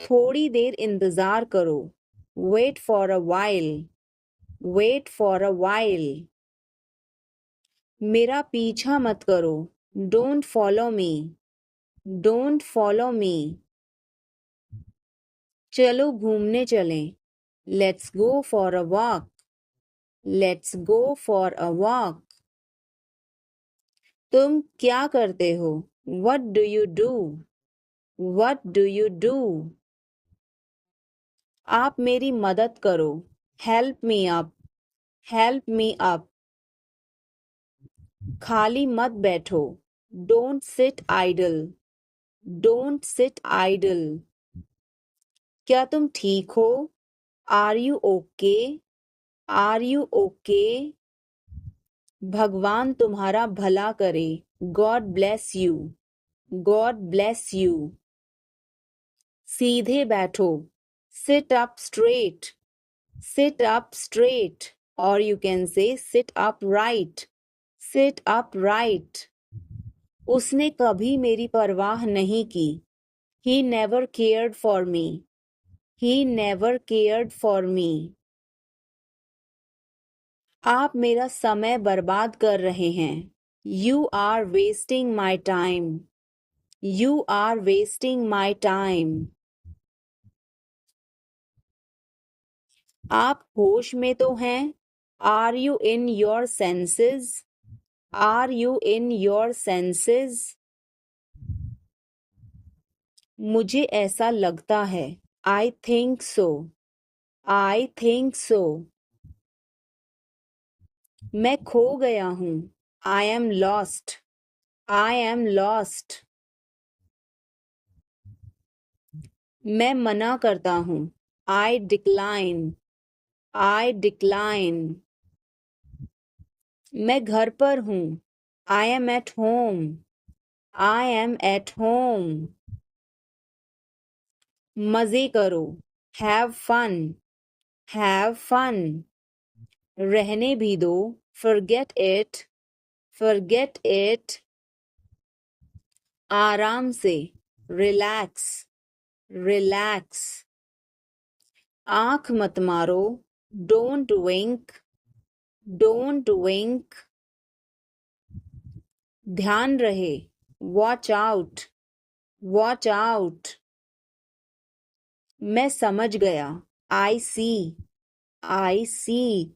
थोड़ी देर इंतजार करो. Wait for a while. Wait for a while. मेरा पीछा मत करो. Don't follow me. Don't follow me. चलो घूमने चलें. Let's go for a walk. Let's go for a walk. तुम क्या करते हो? What do you do? What do you do? आप मेरी मदद करो. Help me up. Help me up. खाली मत बैठो. Don't sit idle. Don't sit idle. क्या तुम ठीक हो? Are you okay? Are you okay? भगवान तुम्हारा भला करे. God bless you. God bless you. सीधे बैठो. Sit up straight. Sit up straight. Or you can say sit upright. Sit upright. उसने कभी मेरी परवाह नहीं की. He never cared for me. He never cared for me. आप मेरा समय बर्बाद कर रहे हैं. You are wasting my time. You are wasting my time. आप होश में तो हैं? Are you in your senses? Are you in your senses? मुझे ऐसा लगता है. I think so. I think so. मैं खो गया हूँ. I am lost. I am lost. मैं मना करता हूँ. I decline. I decline. मैं घर पर हूँ. I am at home. I am at home. मजे करो. Have fun. Have fun. रहने भी दो. Forget it. Forget it. आराम से. Relax. Relax. आँख मत मारो. Don't wink. Don't wink. ध्यान रहे. Watch out. Watch out. मैं समझ गया. I see. I see.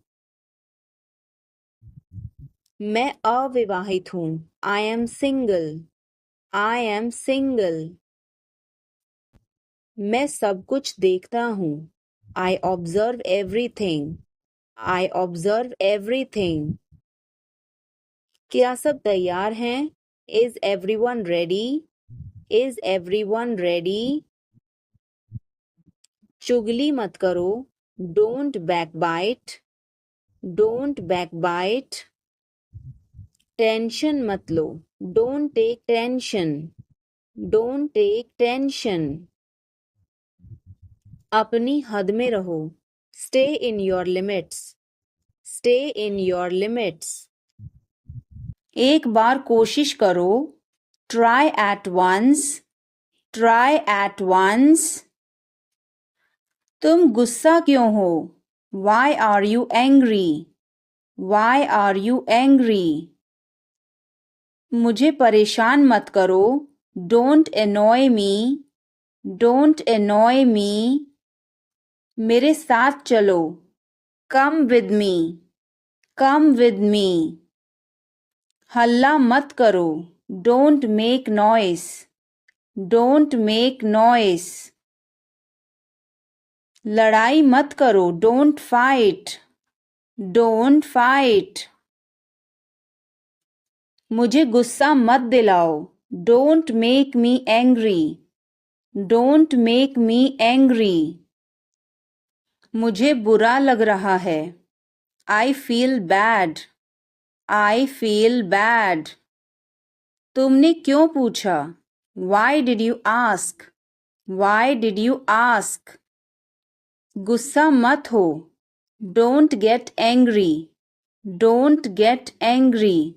मैं अविवाहित हूँ. I am single. I am single. मैं सब कुछ देखता हूँ. I observe everything. I observe everything. क्या सब तैयार हैं? Is everyone ready? Is everyone ready? चुगली मत करो. Don't backbite. Don't backbite. Tension मत लो. Don't take tension. Don't take tension. अपनी हद में रहो. Stay in your limits. Stay in your limits. एक बार कोशिश करो. Try at once. Try at once. तुम गुस्सा क्यों हो? Why are you angry? Why are you angry? मुझे परेशान मत करो. Don't annoy me. Don't annoy me. मेरे साथ चलो. Come with me. Come with me. हल्ला मत करो. Don't make noise. Don't make noise. लड़ाई मत करो. Don't fight. Don't fight. मुझे गुस्सा मत दिलाओ. Don't make me angry. Don't make me angry. मुझे बुरा लग रहा है. I feel bad. I feel bad. तुमने क्यों पूछा? Why did you ask? Why did you ask? गुस्सा मत हो. Don't get angry. Don't get angry.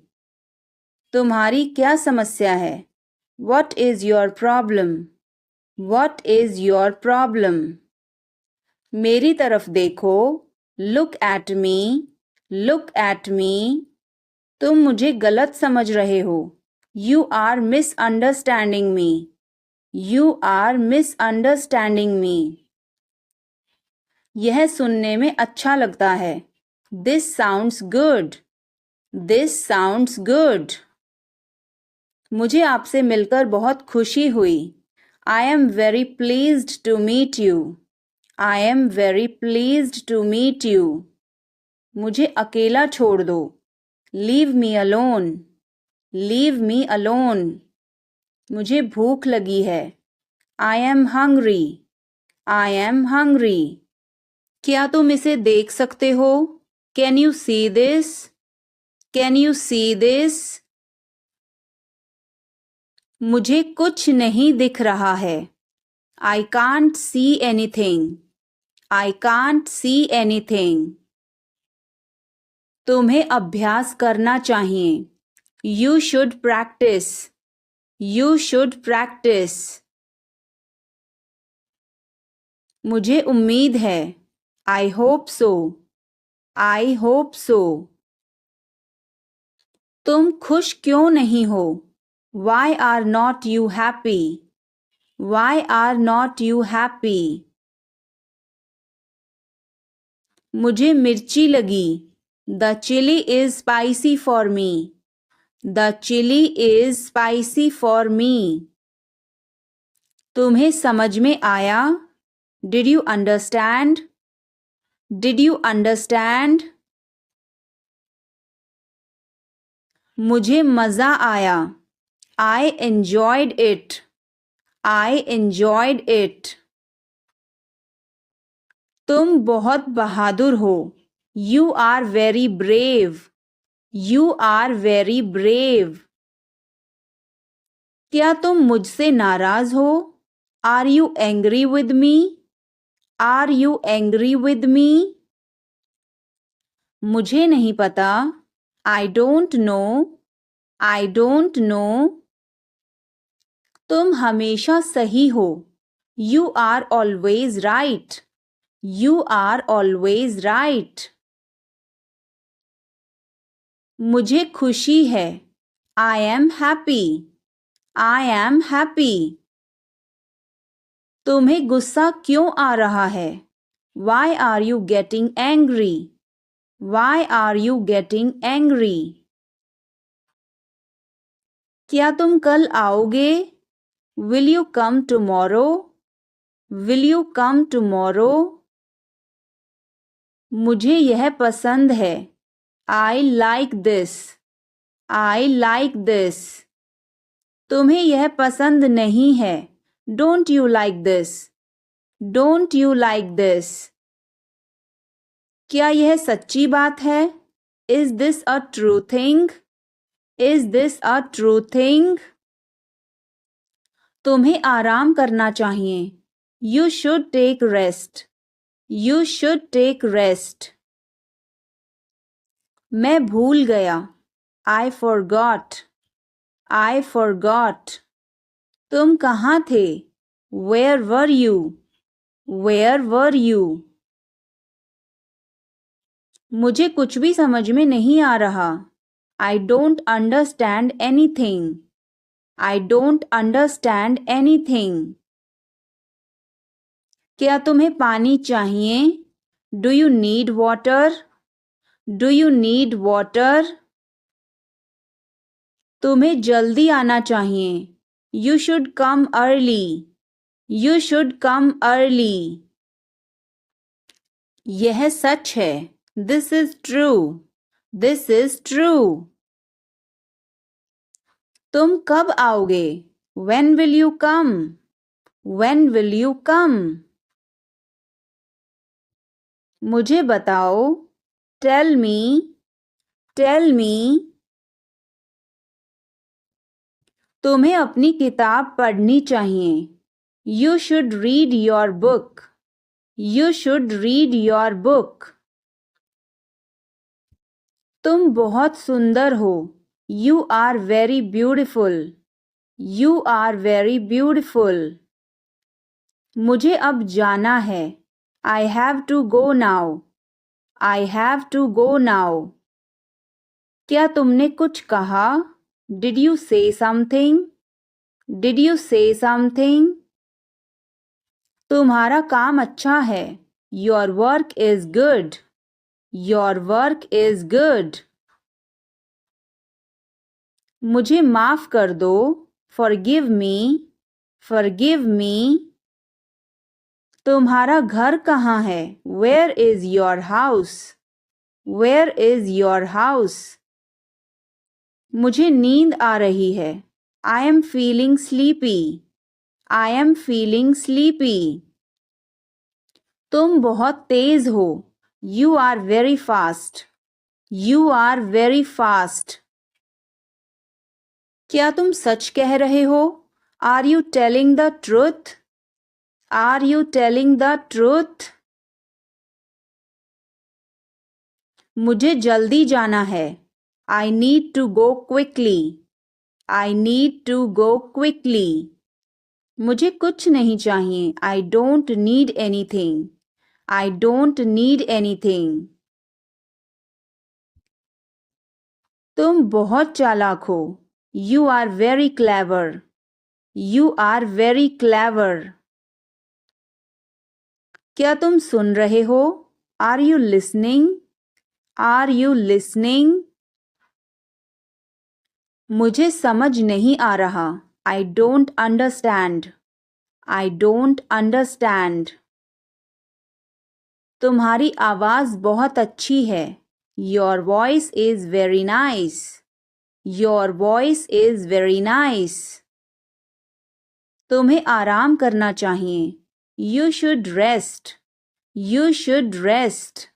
तुम्हारी क्या समस्या है? What is your problem? What is your problem? मेरी तरफ देखो. Look at me. Look at me. तुम मुझे गलत समझ रहे हो. You are misunderstanding me. You are misunderstanding me. यह सुनने में अच्छा लगता है. This sounds good. This sounds good. मुझे आपसे मिलकर बहुत खुशी हुई. I am very pleased to meet you. I am very pleased to meet you. मुझे अकेला छोड़ दो. Leave me alone. Leave me alone. मुझे भूख लगी है. I am hungry. I am hungry. क्या तुम इसे देख सकते हो? Can you see this? Can you see this? मुझे कुछ नहीं दिख रहा है. I can't see anything. I can't see anything. तुम्हें अभ्यास करना चाहिए. You should practice. You should practice. मुझे उम्मीद है. I hope so. I hope so. तुम खुश क्यों नहीं हो? Why are not you happy? Why are not you happy? मुझे मिर्ची लगी. The chili is spicy for me. The chili is spicy for me. तुम्हें समझ में आया? Did you understand? Did you understand? मुझे मज़ा आया. I enjoyed it. I enjoyed it. तुम बहुत बहादुर हो. You are very brave. You are very brave. क्या तुम मुझसे नाराज हो? Are you angry with me? Are you angry with me? मुझे नहीं पता. I don't know. I don't know. तुम हमेशा सही हो. You are always right. You are always right. मुझे खुशी है. I am happy. I am happy. तुम्हें गुस्सा क्यों आ रहा है? Why are you getting angry? Why are you getting angry? क्या तुम कल आओगे? Will you come tomorrow? Will you come tomorrow? मुझे यह पसंद है. I like this. I like this. तुम्हें यह पसंद नहीं है. Don't you like this? Don't you like this? क्या यह सच्ची बात है? Is this a true thing? Is this a true thing? तुम्हें आराम करना चाहिए. You should take rest. You should take rest. मैं भूल गया. I forgot. I forgot. तुम कहाँ थे? Where were you? Where were you? मुझे कुछ भी समझ में नहीं आ रहा. I don't understand anything. I don't understand anything. क्या तुम्हें पानी चाहिए? Do you need water? Do you need water? तुम्हें जल्दी आना चाहिए. You should come early. You should come early. यह सच है. This is true. This is true. तुम कब आओगे? When will you come? When will you come? मुझे बताओ. Tell me. Tell me. तुम्हें अपनी किताब पढ़नी चाहिए. You should read your book. You should read your book. तुम बहुत सुंदर हो. You are very beautiful. You are very beautiful. मुझे अब जाना है. I have to go now. I have to go now. क्या तुमने कुछ कहा? Did you say something? Did you say something? तुम्हारा काम अच्छा है. Your work is good. Your work is good. मुझे माफ कर दो. Forgive me. Forgive me. तुम्हारा घर कहाँ है? Where is your house? Where is your house? मुझे नींद आ रही है. I am feeling sleepy. I am feeling sleepy. तुम बहुत तेज हो. You are very fast. You are very fast. क्या तुम सच कह रहे हो? Are you telling the truth? Are you telling the truth? मुझे जल्दी जाना है. I need to go quickly. I need to go quickly. मुझे कुछ नहीं चाहिए. I don't need anything. I don't need anything. तुम बहुत चालाक हो. You are very clever. You are very clever. क्या तुम सुन रहे हो? Are you listening? Are you listening? मुझे समझ नहीं आ रहा. I don't understand. I don't understand. तुम्हारी आवाज़ बहुत अच्छी है. Your voice is very nice. Your voice is very nice. तुम्हें आराम करना चाहिए. You should rest. You should rest.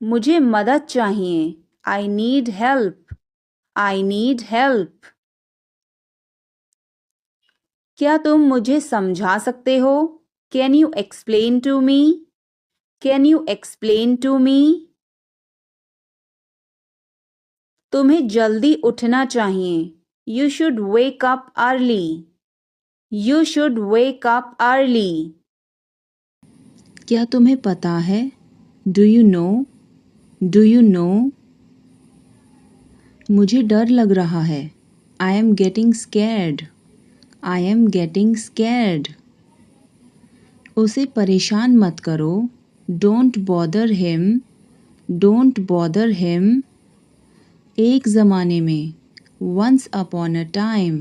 मुझे मदद चाहिए. I need help. I need help. क्या तुम मुझे समझा सकते हो? Can you explain to me? Can you explain to me? तुम्हें जल्दी उठना चाहिए. You should wake up early. You should wake up early. क्या तुम्हें पता है? Do you know? Do you know? मुझे डर लग रहा है. I am getting scared. I am getting scared. उसे परेशान मत करो. Don't bother him. Don't bother him. एक ज़माने में. Once upon a time.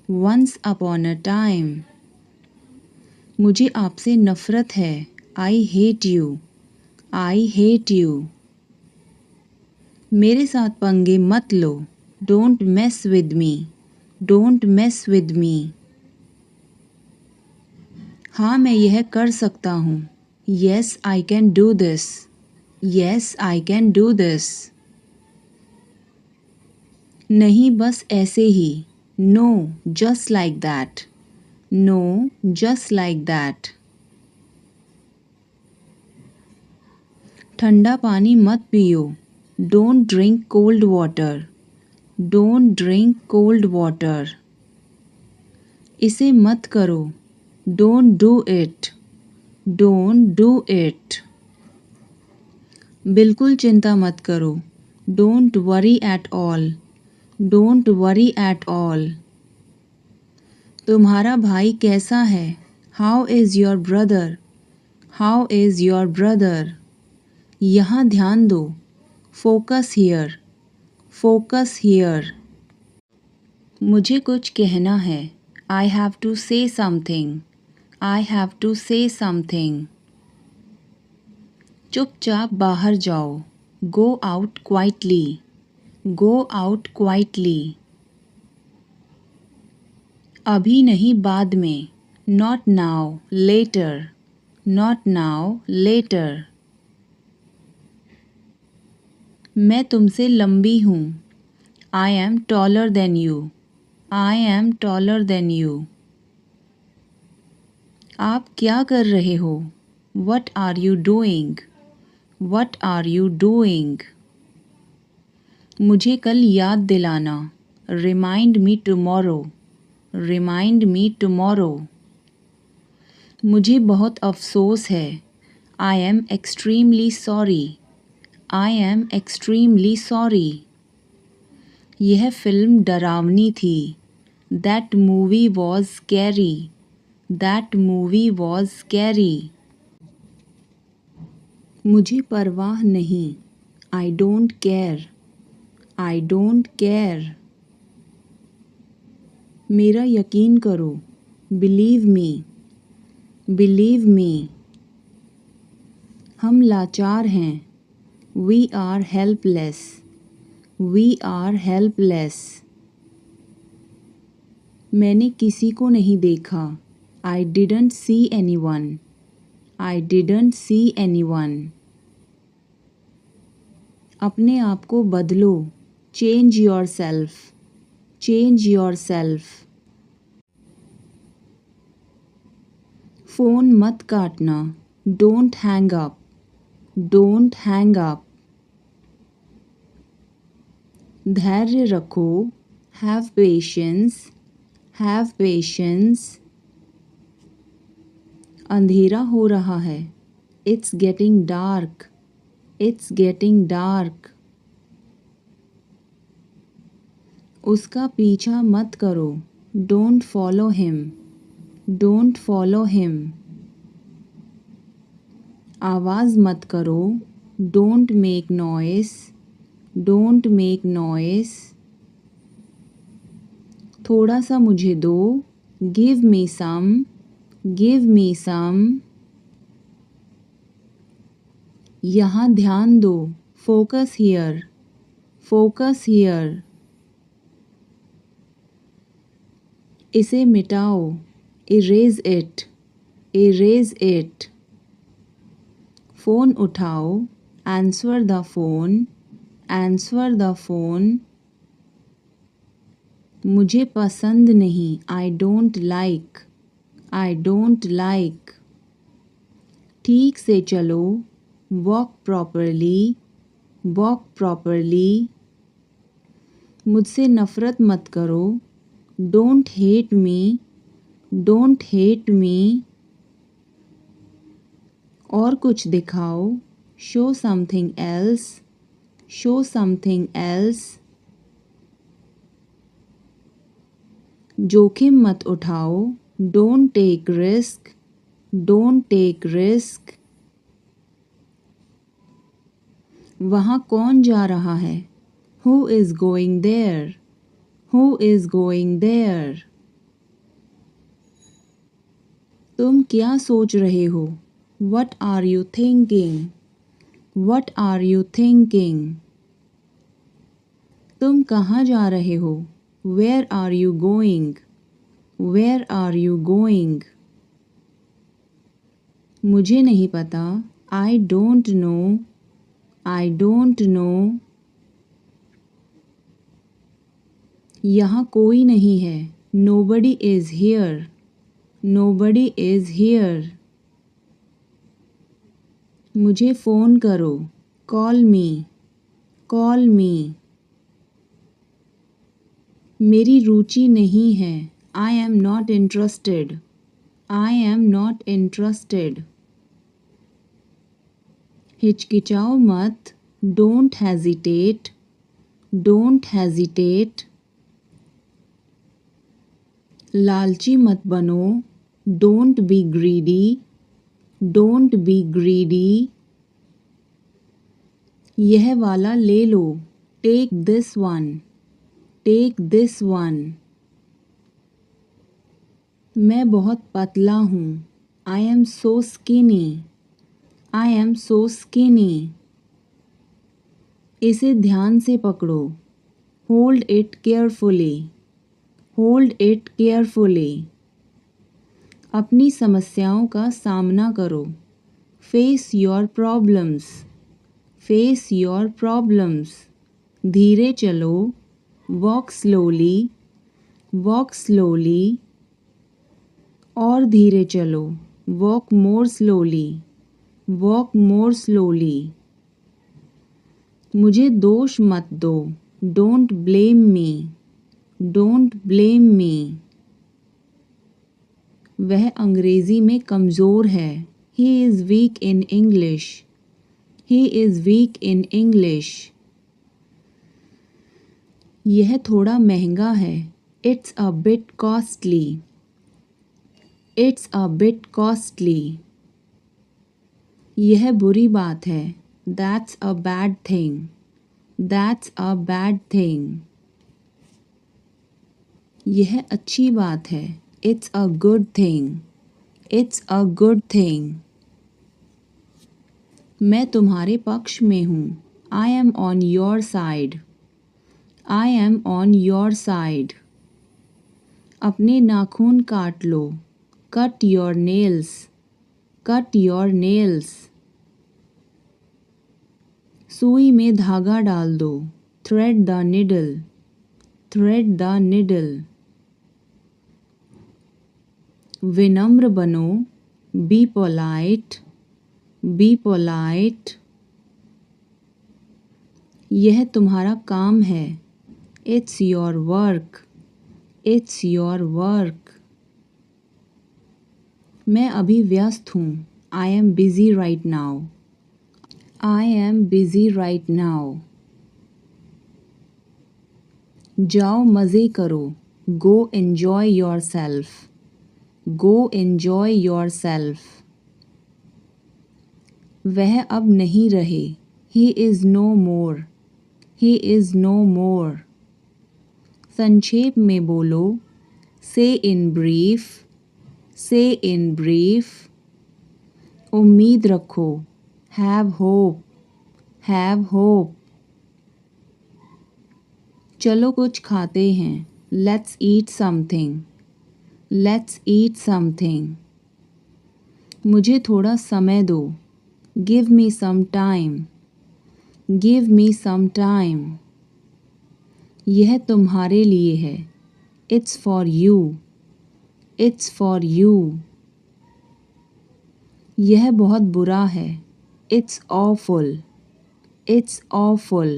Once upon a time. मुझे आपसे नफ़रत है. I hate you. I hate you. मेरे साथ पंगे मत लो. Don't mess with me. Don't mess with me. हाँ मैं यह कर सकता हूँ. Yes, I can do this. Yes, I can do this. नहीं बस ऐसे ही. No, just like that. No, just like that. ठंडा पानी मत पियो. Don't drink cold water. Don't drink cold water. इसे मत करो. Don't do it. Don't do it. बिल्कुल चिंता मत करो. Don't worry at all. Don't worry at all. तुम्हारा भाई कैसा है? How is your brother? How is your brother? यहाँ ध्यान दो. Focus here. Focus here. मुझे कुछ कहना है. I have to say something. I have to say something. चुपचाप बाहर जाओ. Go out quietly. Go out quietly. अभी नहीं बाद में. Not now, later. Not now, later. मैं तुमसे लंबी हूँ. I am taller than you. I am taller than you. आप क्या कर रहे हो? What are you doing? What are you doing? मुझे कल याद दिलाना. Remind me tomorrow. Remind me tomorrow. मुझे बहुत अफसोस है। I am extremely sorry. I am extremely sorry. यह फिल्म डरावनी थी। That movie was scary. That movie was scary. मुझे परवाह नहीं। I don't care. I don't care. मेरा यकीन करो। Believe me. Believe me. हम लाचार हैं। We are helpless. We are helpless. मैंने किसी को नहीं देखा। I didn't see anyone. I didn't see anyone. अपने आप को बदलो। Change yourself. Change your self. Phone मत काटना। Don't hang up. Don't hang up. धैर्य रखो। Have patience. Have patience. अंधेरा हो रहा है। It's getting dark. It's getting dark. उसका पीछा मत करो। Don't follow him. Don't follow him. आवाज़ मत करो। Don't make noise. Don't make noise. थोड़ा सा मुझे दो। गिव मी सम। गिव मी सम। यहाँ ध्यान दो। Focus here. Focus here. इसे मिटाओ। Erase it. Erase it. Phone उठाओ। Answer the phone. Answer the phone. मुझे पसंद नहीं। I don't like. I don't like. ठीक से चलो। Walk properly. Walk properly. मुझसे नफ़रत मत करो। Don't hate me. Don't hate me. और कुछ दिखाओ। Show something else. Show something else. जोखिम मत उठाओ। Don't take risk. Don't take risk. वहाँ कौन जा रहा है? Who is going there? Who is going there? तुम क्या सोच रहे हो? What are you thinking? What are you thinking? तुम कहाँ जा रहे हो? Where are you going? Where are you going? मुझे नहीं पता। I don't know. I don't know. यहाँ कोई नहीं है। Nobody is here. Nobody is here. मुझे फ़ोन करो। Call me. Call me. मेरी रुचि नहीं है। I am not interested. I am not interested. हिचकिचाओ मत। Don't hesitate. Don't hesitate. लालची मत बनो। Don't be greedy. Don't be greedy. यह वाला ले लो। Take this one. Take this one. मैं बहुत पतला हूँ। I am so skinny. I am so skinny. इसे ध्यान से पकड़ो। Hold it carefully. Hold it carefully. अपनी समस्याओं का सामना करो। Face your problems. Face your problems. धीरे चलो। Walk slowly. Walk slowly. और धीरे चलो। Walk more slowly. Walk more slowly. मुझे दोष मत दो। Don't blame me. Don't blame me. वह अंग्रेजी में कमज़ोर है। He is weak in English. He is weak in English. यह थोड़ा महंगा है। It's a bit costly. It's a bit costly. यह बुरी बात है। That's a bad thing. That's a bad thing. यह अच्छी बात है। It's a good thing. It's a good thing. मैं तुम्हारे पक्ष में हूँ। I am on your side. I am on your side. अपने नाखून काट लो। Cut your nails. Cut your nails. सुई में धागा डाल दो। Thread the needle. Thread the needle. विनम्र बनो। Be polite. Be polite. यह तुम्हारा काम है। It's your work. It's your work. मैं अभी व्यस्त हूँ। I am busy right now. I am busy right now. जाओ मज़े करो। Go enjoy yourself. Go enjoy yourself. वह अब नहीं रहे। He is no more. He is no more. संक्षेप में बोलो। Say in brief. Say in brief. उम्मीद रखो। Have hope. Have hope. चलो कुछ खाते हैं। Let's eat something. Let's eat something. मुझे थोड़ा समय दो। Give me some time. Give me some time. यह तुम्हारे लिए है। It's for you. It's for you. यह बहुत बुरा है। It's awful. It's awful.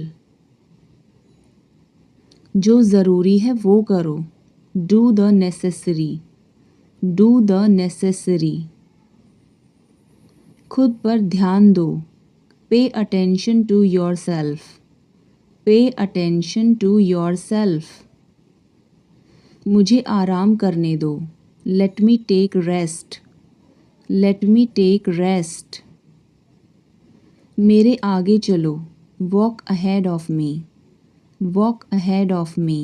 जो ज़रूरी है वो करो। Do the necessary. Do the necessary. खुद पर ध्यान दो। Pay attention to yourself. Pay attention to yourself. मुझे आराम करने दो। Let me take rest. Let me take rest. मेरे आगे चलो। Walk ahead of me. Walk ahead of me.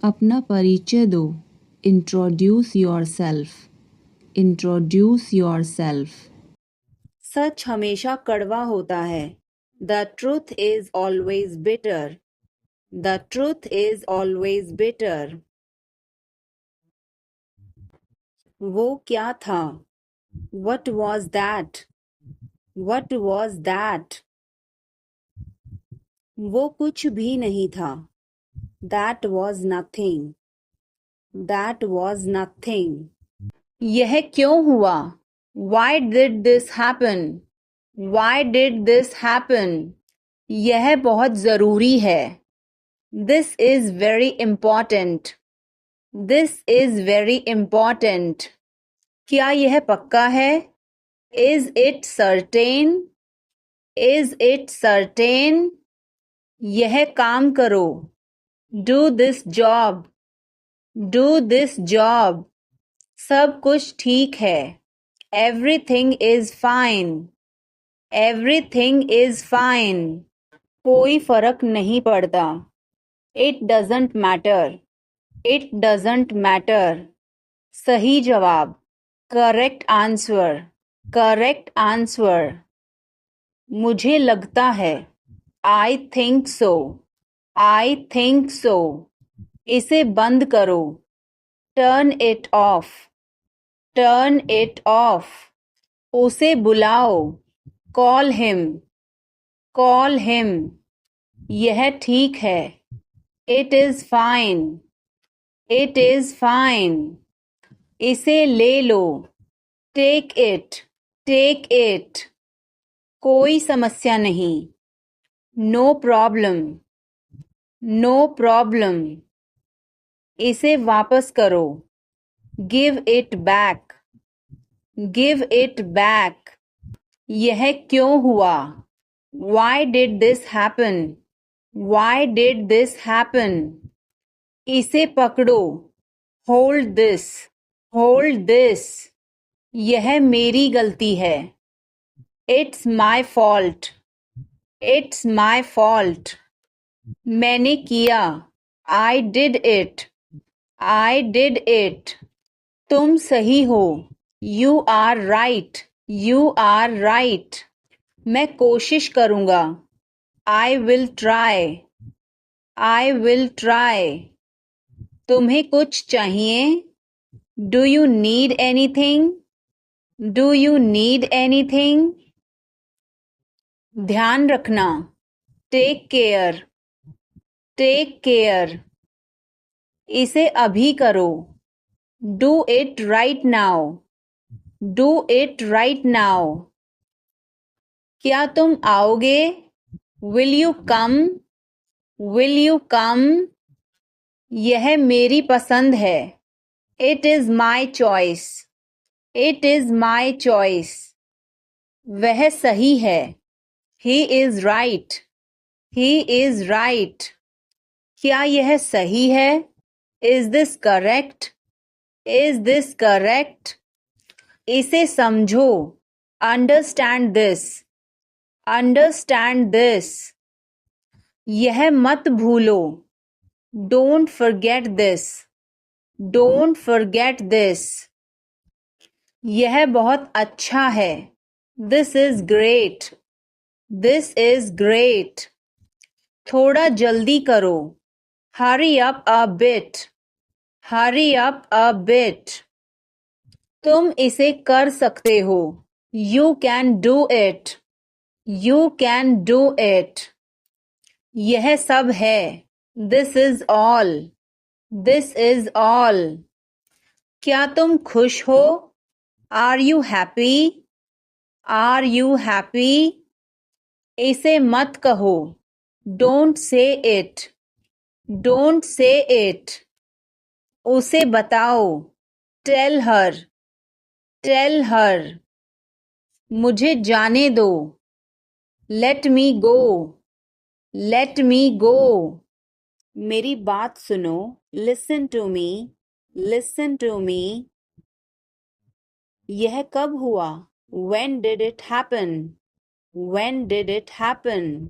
अपना परिचय दो। Introduce yourself. Introduce yourself. सच हमेशा कड़वा होता है। The truth is always bitter. The truth is always bitter. वो क्या था? What was that? What was that? वो कुछ भी नहीं था। That was nothing. That was nothing. यह क्यों हुआ? Why did this happen? Why did this happen? यह बहुत ज़रूरी है। This is very important. This is very important. क्या यह पक्का है? Is it certain? Is it certain? यह काम करो। Do this job. Do this job. सब कुछ ठीक है। Everything is fine. Everything is fine. कोई फर्क नहीं पड़ता। It doesn't matter. It doesn't matter. सही जवाब। Correct answer. Correct answer. मुझे लगता है। I think so. I think so. इसे बंद करो। Turn it off. Turn it off. उसे बुलाओ। Call him. Call him. यह ठीक है। It is fine. It is fine. इसे ले लो। Take it. Take it. कोई समस्या नहीं। No problem. No problem. इसे वापस करो। Give it back, give it back. यह क्यों हुआ? Why did this happen? Why did this happen? इसे पकड़ो, hold this, hold this। यह मेरी गलती है, it's my fault, it's my fault। मैंने किया, I did it, I did it। तुम सही हो, you are right, you are right। मैं कोशिश करूंगा, I will try, I will try। तुम्हें कुछ चाहिए? Do you need anything? Do you need anything? ध्यान रखना, take care, take care। इसे अभी करो, do it right now, do it right now। क्या तुम आओगे? Will you come? Will you come? यह मेरी पसंद है, It is my choice, It is my choice। वह सही है, He is right, He is right। क्या यह सही है? Is this correct? Is this correct? इसे समझो, understand this, understand this। यह मत भूलो, don't forget this, don't forget this। यह बहुत अच्छा है, this is great, this is great। थोड़ा जल्दी करो, hurry up a bit, hurry up a bit। तुम इसे कर सकते हो, you can do it, you can do it। यह सब है, this is all, this is all। क्या तुम खुश हो? Are you happy? Are you happy? इसे मत कहो, don't say it, don't say it। उसे बताओ, tell her, tell her। मुझे जाने दो, let me go, let me go। मेरी बात सुनो, listen to me, listen to me। यह कब हुआ? When did it happen? When did it happen?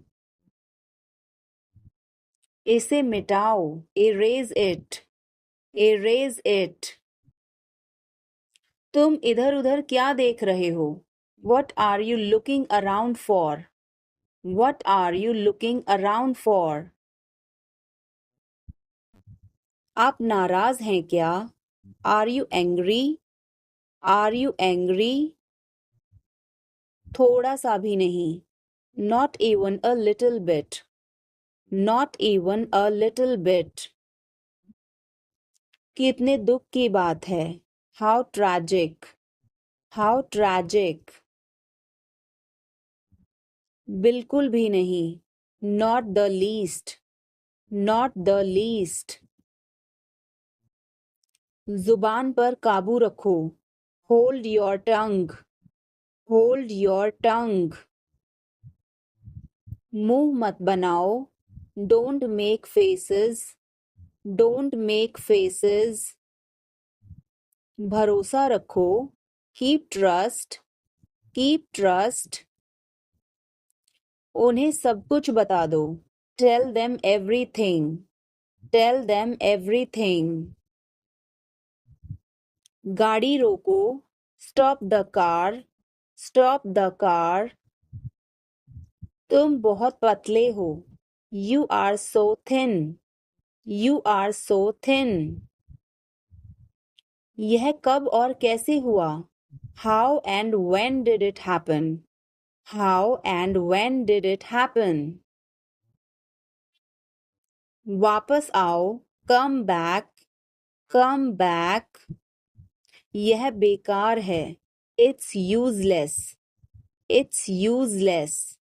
इसे मिटाओ, erase it, erase it। तुम इधर उधर क्या देख रहे हो? What are you looking around for? What are you looking around for? आप नाराज हैं क्या? Are you angry? Are you angry? थोड़ा सा भी नहीं, not even a little bit, not even a little bit। कितने दुख की बात है, how tragic, how tragic। बिल्कुल भी नहीं, not the least, not the least। जुबान पर काबू रखो, hold your tongue, hold your tongue। मुंह मत बनाओ, don't make faces, don't make faces। भरोसा रखो, keep trust, keep trust। उन्हें सब कुछ बता दो, tell them everything, tell them everything। गाड़ी रोको, stop the car, stop the car। तुम बहुत पतले हो, you are so thin, you are so thin। यह कब और कैसे हुआ? How and when did it happen? How and when did it happen? वापस आओ, come back, come back। यह बेकार है, it's useless, it's useless।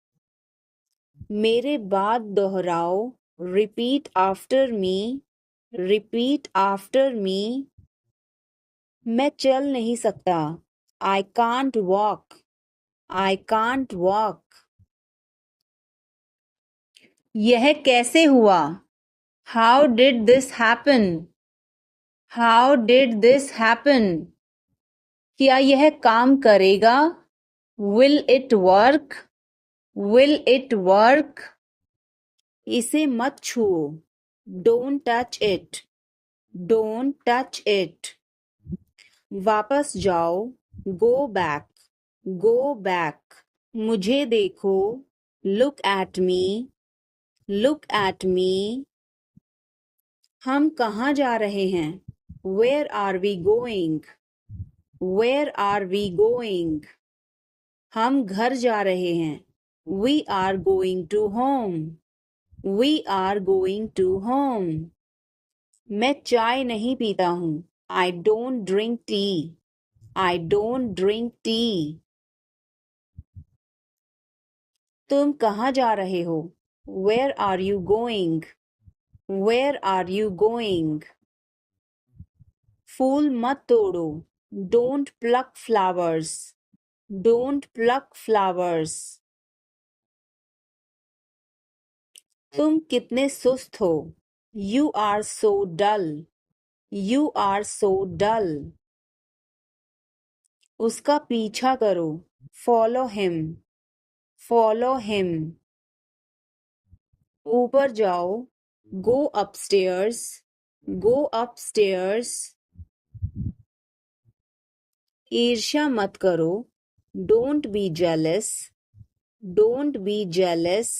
मेरे बाद दोहराओ, repeat after me, repeat after me। मैं चल नहीं सकता. I can't walk. I can't walk. यह कैसे हुआ? How did this happen? How did this happen? क्या यह काम करेगा? Will it work? Will it work? इसे मत छुओ. Don't touch it. Don't touch it. वापस जाओ. Go back. Go back. मुझे देखो. Look at me. Look at me. हम कहाँ जा रहे हैं? Where are we going? Where are we going? हम घर जा रहे हैं. We are going to home. We are going to home. मैं चाय नहीं पीता हूँ. I don't drink tea. I don't drink tea. तुम कहाँ जा रहे हो? Where are you going? Where are you going? फूल मत तोड़ो. Don't pluck flowers. Don't pluck flowers. तुम कितने सुस्त हो. You are so dull. You are so dull. उसका पीछा करो. Follow him. Follow him. ऊपर जाओ. Go upstairs. Go upstairs. ईर्ष्या मत करो. Don't be jealous. Don't be jealous.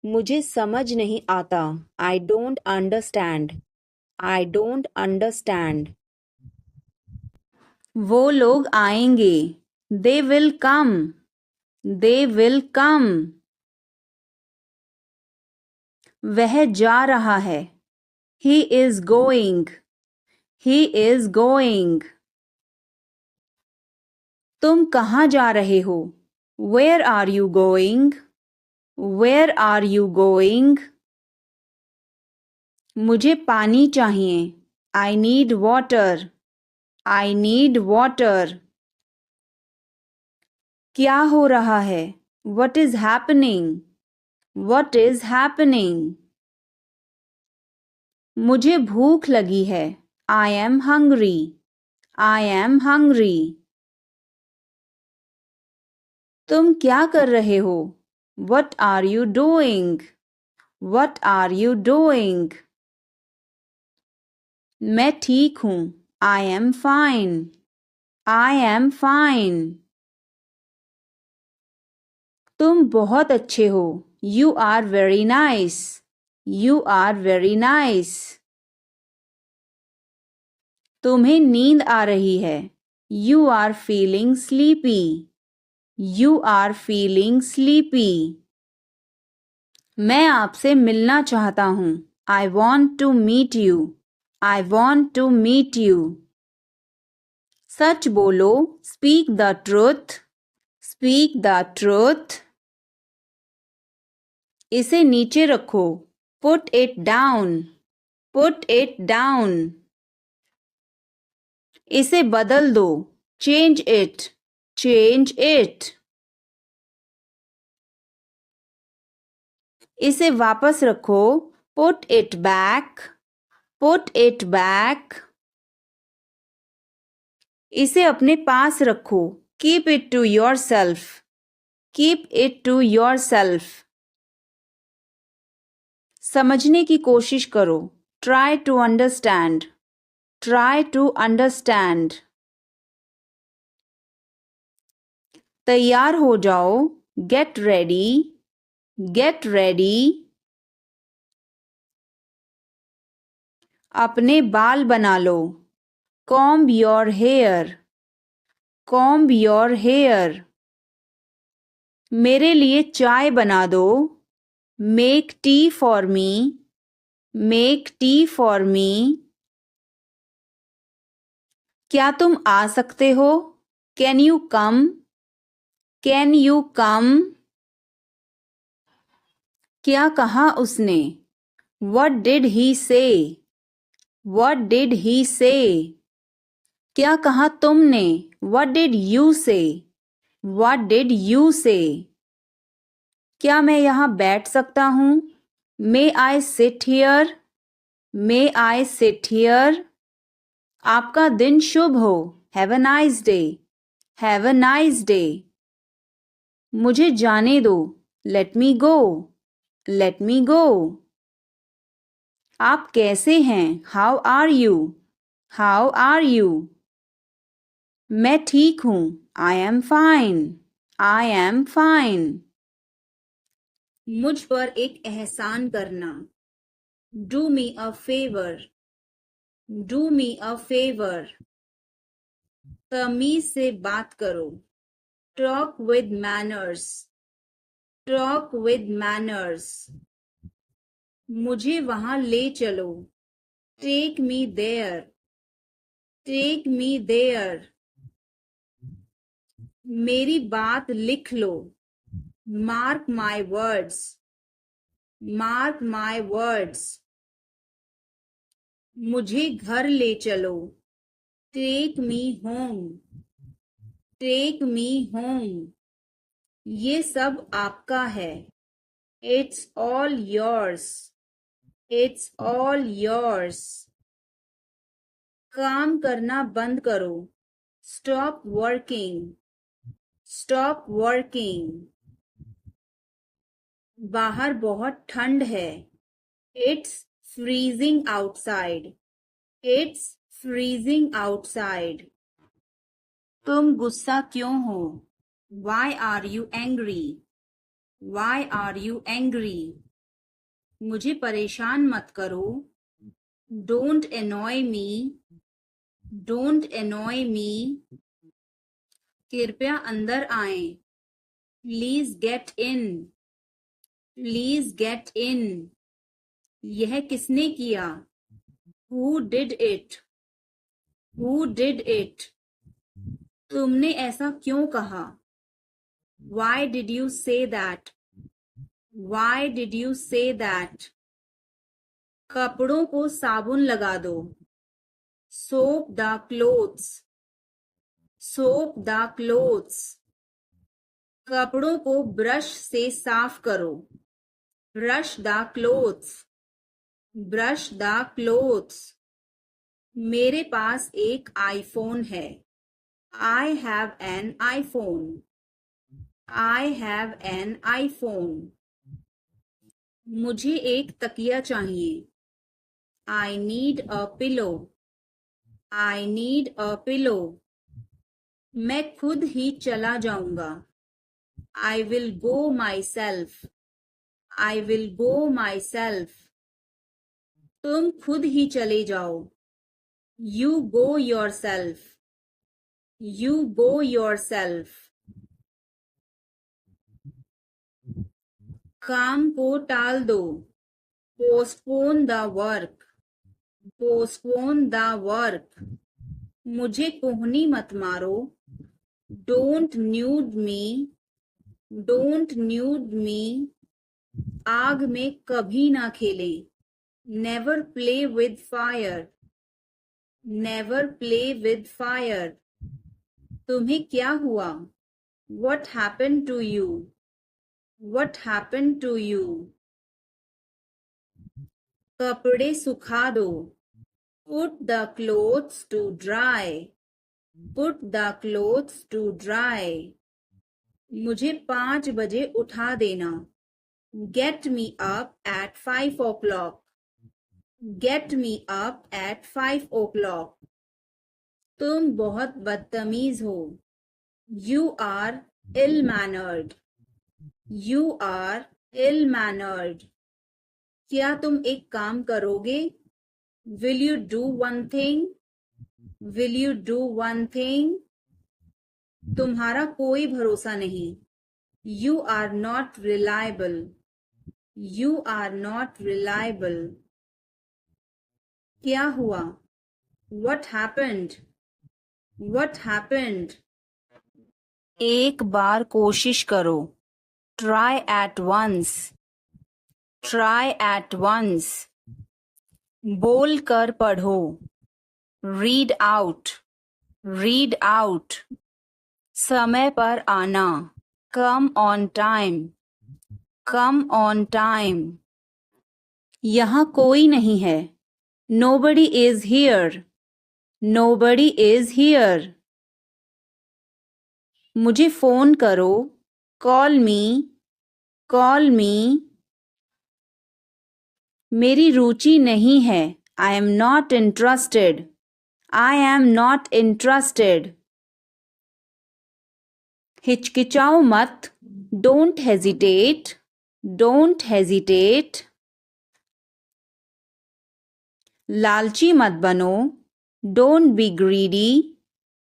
मुझे समझ नहीं आता. I don't understand. I don't understand. वो लोग आएंगे. They will come. They will come. वह जा रहा है. He is going. He is going. तुम कहाँ जा रहे हो? Where are you going? Where are you going? मुझे पानी चाहिए. I need water. I need water. क्या हो रहा है? What is happening? What is happening? मुझे भूख लगी है. I am hungry. I am hungry. तुम क्या कर रहे हो? What are you doing? What are you doing? मैं ठीक हूँ. I am fine. I am fine. तुम बहुत अच्छे हो. You are very nice. You are very nice. तुम्हें नींद आ रही है. You are feeling sleepy. You are feeling sleepy. मैं आपसे मिलना चाहता हूँ. I want to meet you. I want to meet you. सच बोलो. Speak the truth. Speak the truth. इसे नीचे रखो. Put it down. Put it down. इसे बदल दो. Change it. Change it. इसे वापस रखो. Put it back. Put it back. इसे अपने पास रखो. Keep it to yourself. Keep it to yourself. समझने की कोशिश करो. Try to understand. Try to understand. तैयार हो जाओ. Get ready. Get ready. अपने बाल बना लो. Comb your hair. Comb your hair. मेरे लिए चाय बना दो. Make tea for me. Make tea for me. क्या तुम आ सकते हो? Can you come? Can you come? क्या कहा उसने? What did he say? What did he say? क्या कहा तुमने? What did you say? What did you say? क्या मैं यहाँ बैठ सकता हूँ? May I sit here? May I sit here? आपका दिन शुभ हो. Have a nice day. Have a nice day. मुझे जाने दो. Let me go. Let me go. आप कैसे हैं? How are you? How are you? मैं ठीक हूँ. I am fine. I am fine. मुझ पर एक एहसान करना. Do me a favor. Do me a favor. तमीज से बात करो. Talk with manners. Talk with manners. मुझे वहां ले चलो. Take me there. Take me there. मेरी बात लिख लो. Mark my words. Mark my words. मुझे घर ले चलो. Take me home. Take me home. ये सब आपका है. It's all yours. It's all yours. काम करना बंद करो. Stop working. Stop working. बाहर बहुत ठंड है. It's freezing outside. It's freezing outside. तुम गुस्सा क्यों हो? Why are you angry? Why are you angry? मुझे परेशान मत करो. Don't annoy me. Don't annoy me. कृपया अंदर आएं. Please get in. Please get in. यह किसने किया? Who did it? Who did it? तुमने ऐसा क्यों कहा? Why did you say that? Why did you say that? कपड़ों को साबुन लगा दो. Soap the clothes. Soap the clothes. कपड़ों को ब्रश से साफ करो. Brush the clothes. Brush the clothes. मेरे पास एक आईफोन है. I have an iPhone. I have an iPhone. मुझे एक तकिया चाहिए. I need a pillow. I need a pillow. मैं खुद ही चला जाऊंगा. I will go myself. I will go myself. तुम खुद ही चले जाओ. You go yourself. You go yourself. काम को टाल दो. Postpone the work. Postpone the work. मुझे कोहनी मत मारो. Don't nude me. Don't nude me. आग में कभी ना खेलें. Never play with fire. Never play with fire. तुम्हें क्या हुआ? What happened to you? What happened to you? कपड़े सुखा दो. Put the clothes to dry. Put the clothes to dry. मुझे 5 बजे उठा देना. Get me up at 5 o'clock. Get me up at 5 o'clock. तुम बहुत बदतमीज हो. You are ill-mannered. You are ill-mannered. क्या तुम एक काम करोगे? Will you do one thing? Will you do one thing? तुम्हारा कोई भरोसा नहीं. You are not reliable. You are not reliable. क्या हुआ? What happened? What happened? एक बार कोशिश करो. Try at once. Try at once. बोल कर पढ़ो. Read out. रीड आउट, समय पर आना, come on time, come on time. यहाँ कोई नहीं है, nobody is here, nobody is here. मुझे फोन करो, कॉल मी, कॉल मी। मेरी रुचि नहीं है, I am not interested, I am not interested. हिचकिचाओ मत, डोंट हेजिटेट, डोंट हेजिटेट। लालची मत बनो, don't be greedy,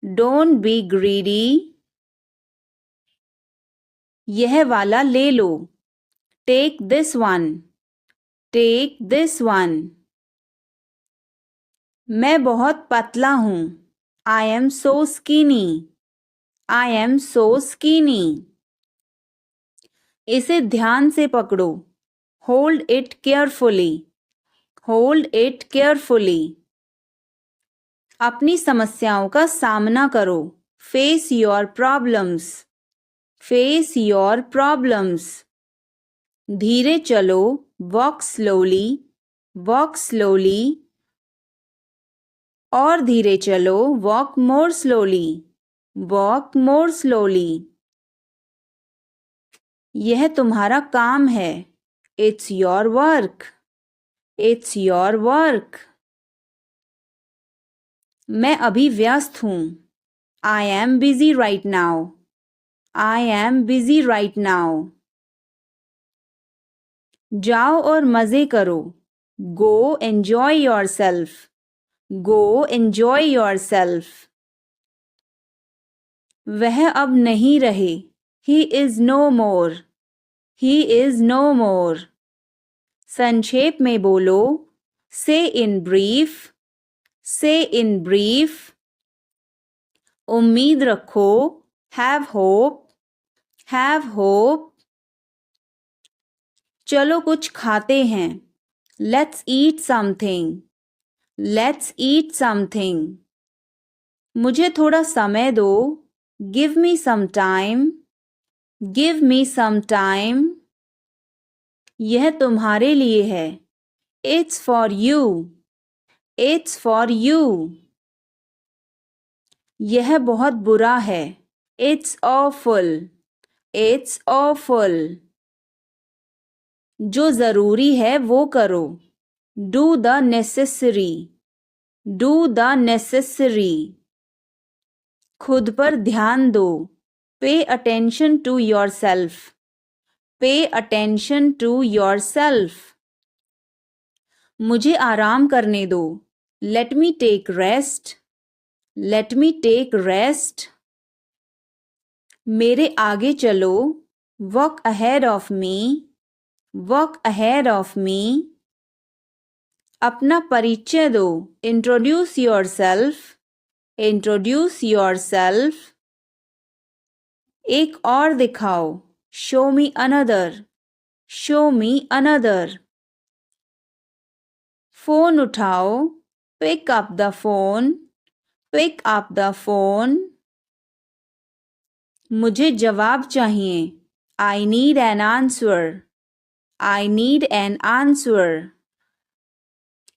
don't be greedy. यह वाला ले लो, take this one, take this one. मैं बहुत पतला हूँ, I am so skinny, I am so skinny. इसे ध्यान से पकड़ो, hold it carefully, hold it carefully. अपनी समस्याओं का सामना करो, face your problems, face your problems. धीरे चलो, वॉक स्लोली, वॉक स्लोली। और धीरे चलो, वॉक मोर स्लोली, वॉक मोर स्लोली। यह तुम्हारा काम है, it's your work, it's your work. मैं अभी व्यस्त हूँ, I am busy right now, I am busy right now. जाओ और मजे करो, गो enjoy yourself, go enjoy yourself. वह अब नहीं रहे, he is no more, he is no more. संक्षेप में बोलो, से इन ब्रीफ, से इन ब्रीफ। उम्मीद रखो, हैव होप, हैव होप। चलो कुछ खाते हैं, let's eat something, let's eat something. मुझे थोड़ा समय दो, give me some time, give me some time. यह तुम्हारे लिए है, it's for you, it's for you. यह बहुत बुरा है, इट्स ऑफुल, इट्स ऑफुल। जो जरूरी है वो करो, do the necessary, do the necessary. खुद पर ध्यान दो, pay attention to yourself, pay attention to yourself. मुझे आराम करने दो, let me take rest, let me take rest. मेरे आगे चलो, walk ahead of me, walk ahead of me. अपना परिचय दो, introduce yourself, introduce yourself. एक और दिखाओ, show me another, show me another. Phone उठाओ, pick up the phone, pick up the phone. मुझे जवाब चाहिए, I need an answer, I need an answer.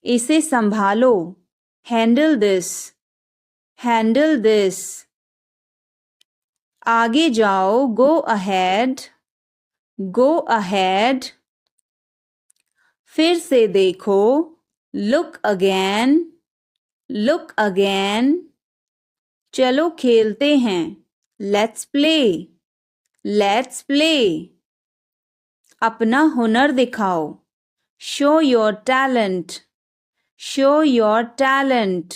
इसे संभालो, हैंडल दिस, हैंडल दिस। आगे जाओ, गो अहेड, गो अहेड। फिर से देखो, लुक अगेन, लुक अगेन। चलो खेलते हैं, लेट्स प्ले, लेट्स प्ले। अपना हुनर दिखाओ, show your talent, show your talent.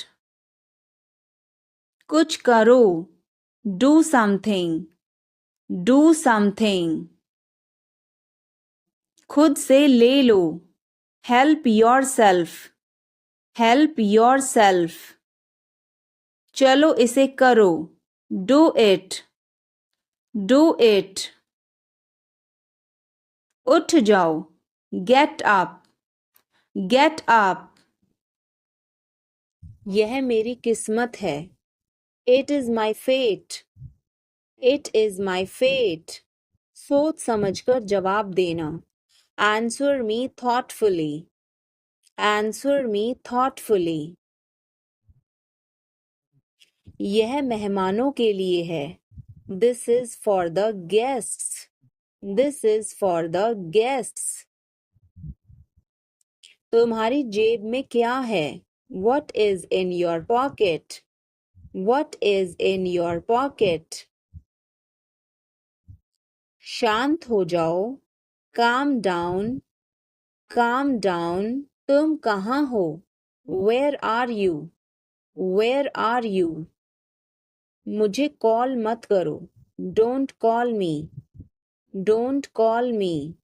कुछ करो, डू समथिंग, डू समथिंग। खुद से ले लो, help yourself, help yourself. चलो इसे करो, डू इट, डू इट। उठ जाओ, गेट अप, गेट अप। यह मेरी किस्मत है, It is my fate. It is my fate. सोच समझकर जवाब देना. Answer me thoughtfully. Answer me thoughtfully. यह मेहमानों के लिए है. This is for the guests. This is for the guests. तुम्हारी जेब में क्या है? What is in your pocket? What is in your pocket? शांत हो जाओ. Calm down. Calm down. तुम कहाँ हो? Where are you? Where are you? मुझे कॉल मत करो. Don't call me. Don't call me.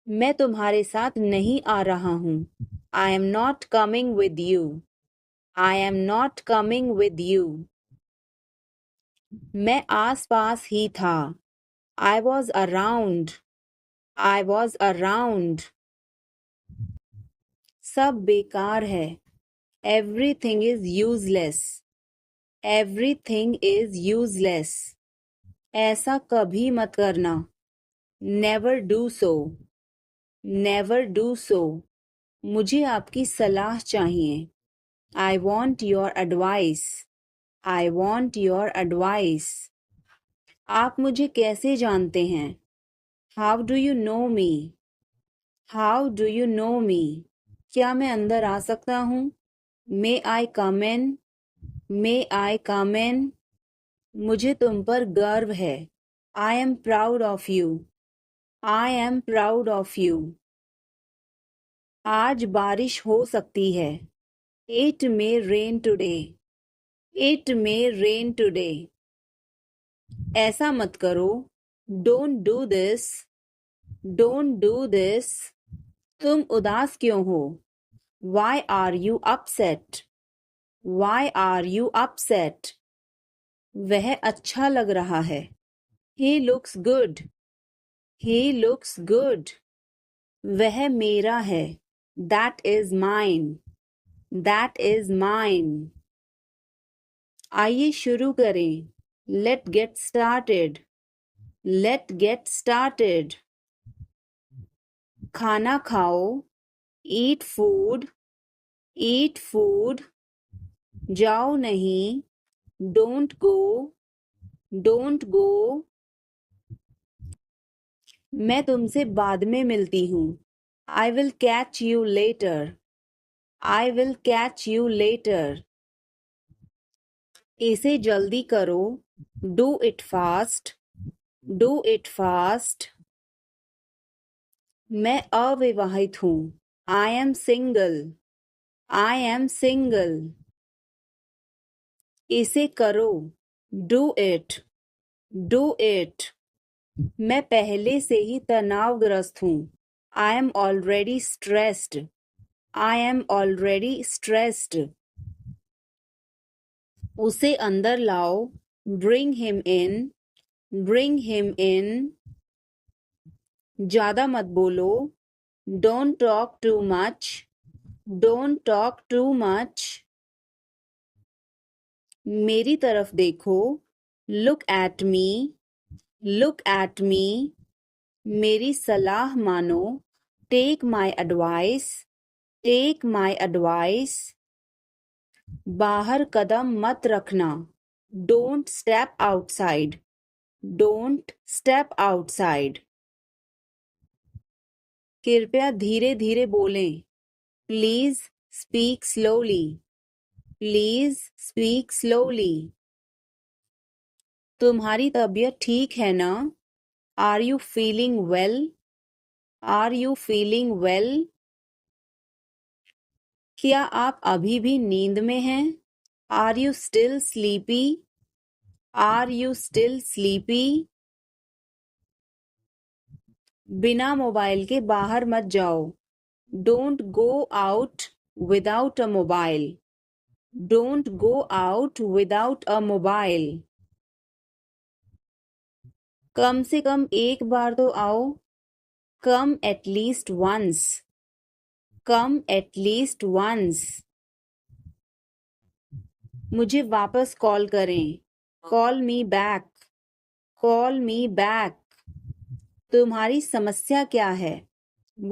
मैं तुम्हारे साथ नहीं आ रहा हूँ. I am not coming with you. I am not coming with you. मैं आस-पास ही था. I was around. I was around. सब बेकार है. Everything is useless. Everything is useless. ऐसा कभी मत करना. Never do so. Never do so. मुझे आपकी सलाह चाहिए. I want your advice. I want your advice. आप मुझे कैसे जानते हैं? How do you know me? How do you know me? क्या मैं अंदर आ सकता हूँ? May I come in? May I come in? मुझे तुम पर गर्व है. I am proud of you. I am proud of you. आज बारिश हो सकती है. It may rain today. It may rain today. ऐसा मत करो. Don't do this. Don't do this. तुम उदास क्यों हो? Why are you upset? Why are you upset? वह अच्छा लग रहा है. He looks good. He looks good. वह मेरा है. That is mine. That is mine. आइए शुरू करें. Let's get started. Let's get started. खाना खाओ. Eat food. Eat food. जाओ नहीं. Don't go. Don't go. मैं तुमसे बाद में मिलती हूँ. I will catch you later. I will catch you later. इसे जल्दी करो. Do it fast. Do it fast. मैं अविवाहित हूँ. I am single. I am single. इसे करो. Do it. Do it. मैं पहले से ही तनावग्रस्त हूँ. I am already stressed. I am already stressed. उसे अंदर लाओ. Bring him in. Bring him in. ज़्यादा मत बोलो. Don't talk too much. Don't talk too much. मेरी तरफ देखो. Look at me. Look at me. मेरी सलाह मानो. Take my advice. Take my advice. बाहर कदम मत रखना. Don't step outside. Don't step outside. कृपया धीरे धीरे बोलें. Please speak slowly. Please speak slowly. तुम्हारी तबीयत ठीक है ना? Are you feeling well? Are you feeling well? क्या आप अभी भी नींद में हैं? Are you still sleepy? Are you still sleepy? बिना मोबाइल के बाहर मत जाओ. Don't go out without a mobile. Don't go out without a mobile. कम से कम एक बार तो आओ. Come at least once. Come at least once. मुझे वापस कॉल करें। Call me back. Call me back. तुम्हारी समस्या क्या है?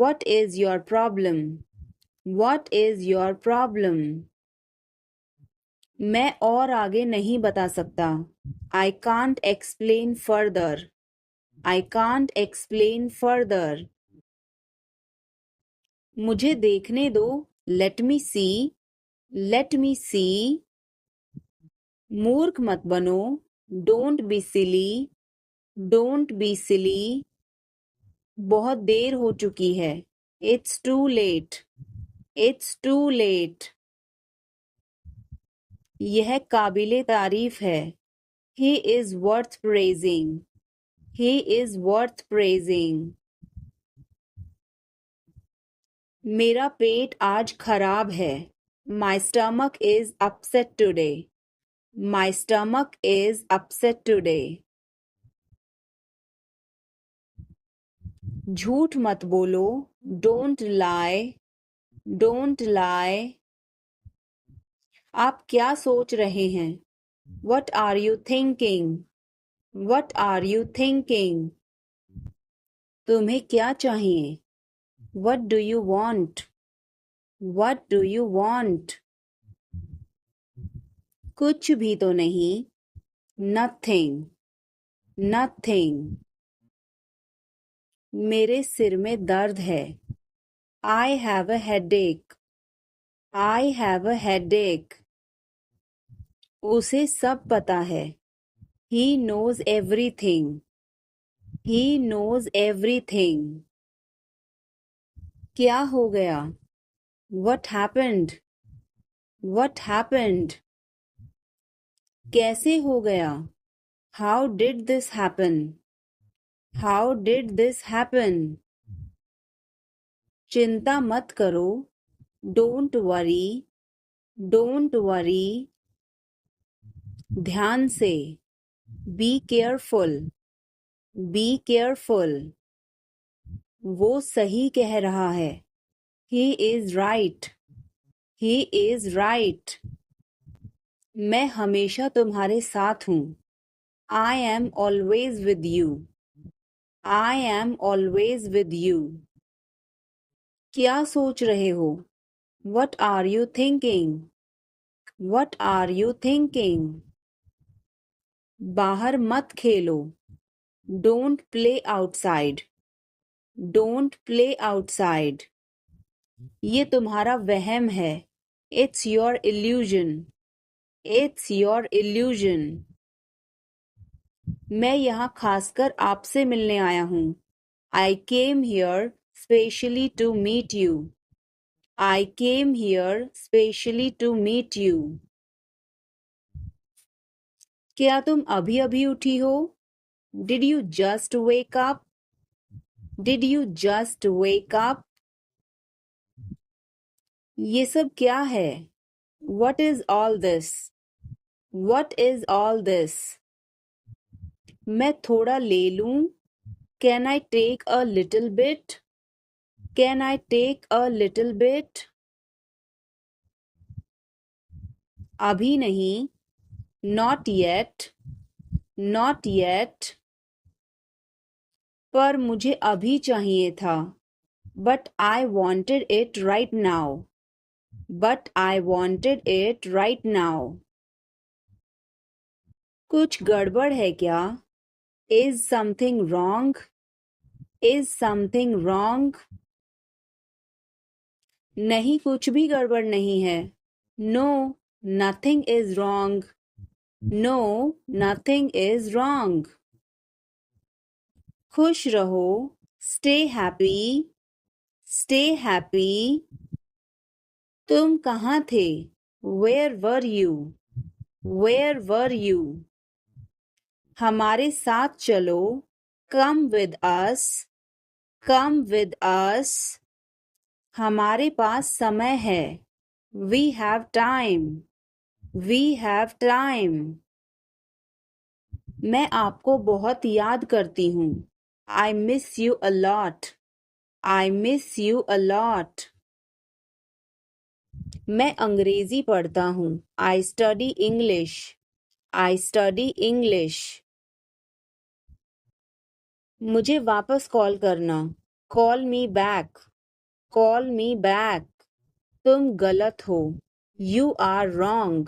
What is your problem? What is your problem? मैं और आगे नहीं बता सकता। I can't explain further. I can't explain further. मुझे देखने दो। Let me see. Let me see. मूर्ख मत बनो। Don't be silly. Don't be silly. बहुत देर हो चुकी है। It's too late. It's too late. यह काबिले तारीफ है। He is worth praising. He is worth praising. मेरा पेट आज खराब है। My stomach is upset today. My stomach is upset today. झूठ मत बोलो। Don't lie. Don't lie. आप क्या सोच रहे हैं? What are you thinking? What are you thinking? तुम्हें क्या चाहिए? What do you want? What do you want? कुछ भी तो नहीं। Nothing. Nothing. मेरे सिर में दर्द है। I have a headache. I have a headache. उसे सब पता है। He knows everything. He knows everything. क्या हो गया? What happened? What happened? कैसे हो गया? How did this happen? How did this happen? चिंता मत करो। Don't worry. Don't worry. ध्यान से। Be careful. Be careful. वो सही कह रहा है। He is right. He is right. मैं हमेशा तुम्हारे साथ हूँ। I am always with you. I am always with you. क्या सोच रहे हो? What are you thinking? What are you thinking? बाहर मत खेलो। Don't play outside. Don't play outside. ये तुम्हारा वहम है। It's your illusion. It's your illusion. मैं यहाँ खासकर आपसे मिलने आया हूँ। I came here specially to meet you. I came here specially to meet you. क्या तुम अभी अभी उठी हो? Did you just wake up? Did you just wake up? ये सब क्या है? What is all this? What is all this? मैं थोड़ा ले लूं? Can I take a little bit? Can I take a little bit? अभी नहीं। Not yet. Not yet. पर मुझे अभी चाहिए था। But I wanted it right now. But I wanted it right now. कुछ गड़बड़ है क्या? Is something wrong? Is something wrong? नहीं, कुछ भी गड़बड़ नहीं है। No, nothing is wrong. No, nothing is wrong. खुश रहो। Stay happy. Stay happy. तुम कहाँ थे? Where were you? Where were you? हमारे साथ चलो। Come with us. Come with us. हमारे पास समय है। We have time. We have time. मैं आपको बहुत याद करती हूँ। I miss you a lot. I miss you a lot. मैं अंग्रेजी पढ़ता हूँ. I study English. I study English. मुझे वापस कॉल करना. Call me back. Call me back. तुम गलत हो. You are wrong.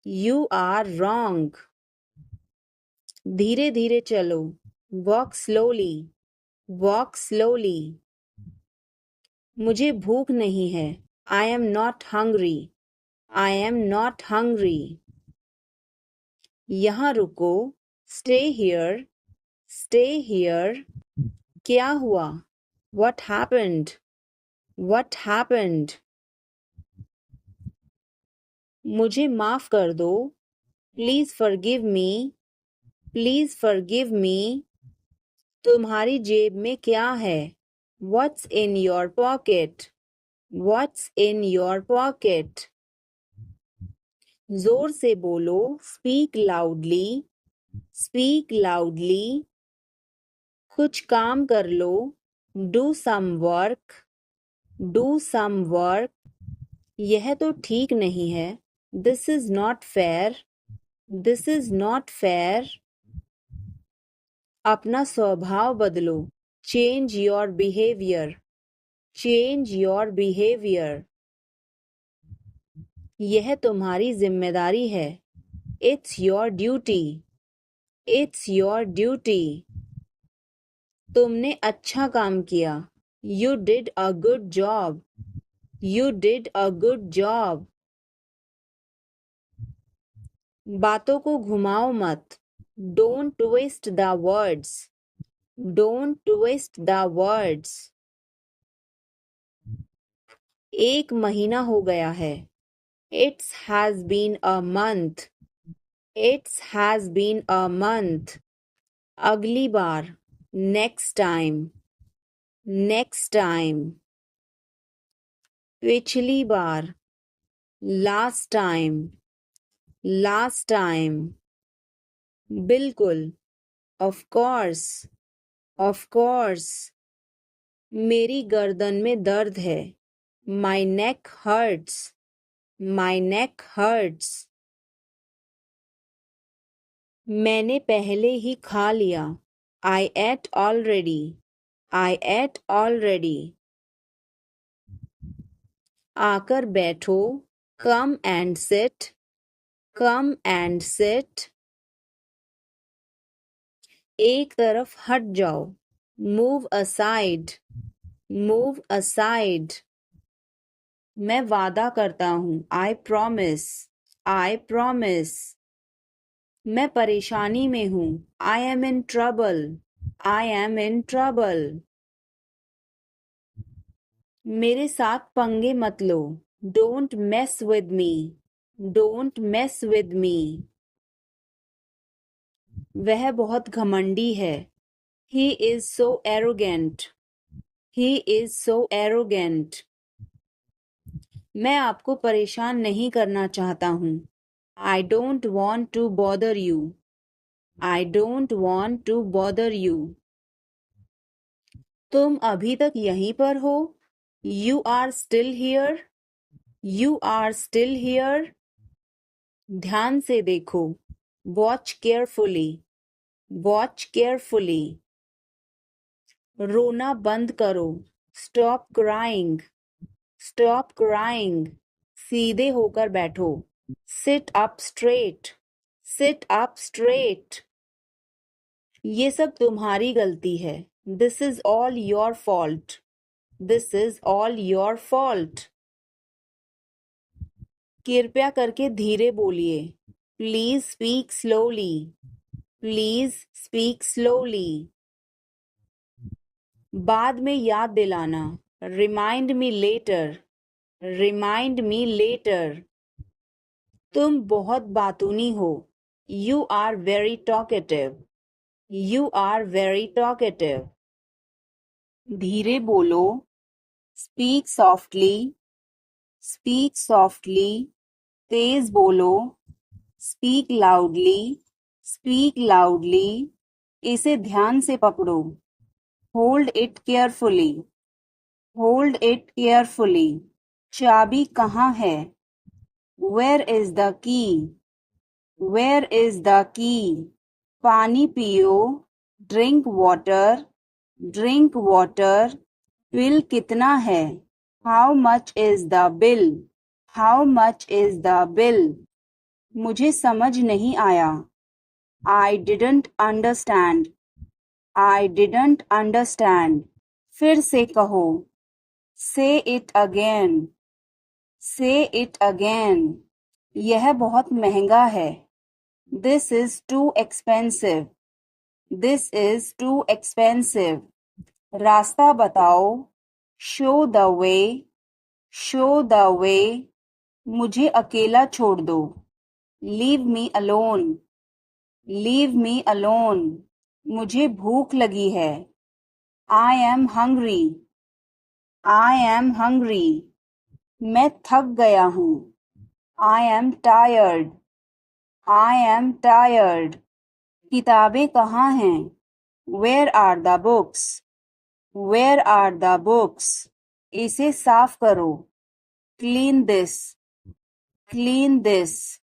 You are wrong. धीरे धीरे चलो. Walk slowly. Walk slowly. मुझे भूख नहीं है. I am not hungry. I am not hungry. यहाँ रुको. Stay here. Stay here. क्या हुआ? What happened? What happened? मुझे माफ कर दो. Please forgive me. Please forgive me. तुम्हारी जेब में क्या है? What's in your pocket? What's in your pocket? जोर से बोलो. Speak loudly. Speak loudly. कुछ काम कर लो. Do some work. Do some work. यह तो ठीक नहीं है. This is not fair. This is not fair. अपना स्वभाव बदलो. Change your behavior. Change your behavior. यह तुम्हारी जिम्मेदारी है. It's your duty. It's your duty. तुमने अच्छा काम किया. You did a good job. You did a good job. बातों को घुमाओ मत. Don't twist the words. Don't twist the words. 1 महीना हो गया है. It has been a month. It has been a month. अगली बार. Next time. Next time. पिछली बार. Last time. Last time. बिल्कुल. Of course. Of course. मेरी गर्दन में दर्द है. My neck hurts. My neck hurts. मैंने पहले ही खा लिया. I ate already. I ate already. आकर बैठो. Come and sit. Come and sit. एक तरफ हट जाओ. Move aside. Move aside. मैं वादा करता हूँ. I promise. I promise. मैं परेशानी में हूँ. I am in trouble. I am in trouble. मेरे साथ पंगे मत लो. Don't mess with me. Don't mess with me. वह बहुत घमंडी है. He is so arrogant. He is so arrogant. मैं आपको परेशान नहीं करना चाहता हूँ. I don't want to bother you. I don't want to bother you. तुम अभी तक यहीं पर हो. You are still here. You are still here. ध्यान से देखो. Watch carefully. Watch carefully. रोना बंद करो. Stop crying. Stop crying. सीधे होकर बैठो. Sit up straight. Sit up straight. ये सब तुम्हारी गलती है. This is all your fault. This is all your fault. कृपया करके धीरे बोलिए. Please speak slowly. Please speak slowly. बाद में याद दिलाना. Remind me later. Remind me later. तुम बहुत बातूनी हो. You are very talkative. You are very talkative. धीरे बोलो. Speak softly. Speak softly. तेज बोलो. Speak loudly. Speak loudly. इसे ध्यान से पकड़ो. Hold it carefully. Hold it carefully. चाबी कहाँ है? Where is the key? Where is the key? पानी पियो. Drink water. Drink water. Bill कितना है? How much is the bill? How much is the bill? मुझे समझ नहीं आया. I didn't understand. I didn't understand. फिर से कहो. Say it again. Say it again. यह बहुत महंगा है. This is too expensive. This is too expensive. रास्ता बताओ. Show the way. Show the way. मुझे अकेला छोड़ दो. Leave me alone. Leave me alone. मुझे भूख लगी है. I am hungry. I am hungry. मैं थक गया हूँ. I am tired. I am tired. किताबें कहाँ हैं? Where are the books? Where are the books? इसे साफ करो. Clean this. Clean this.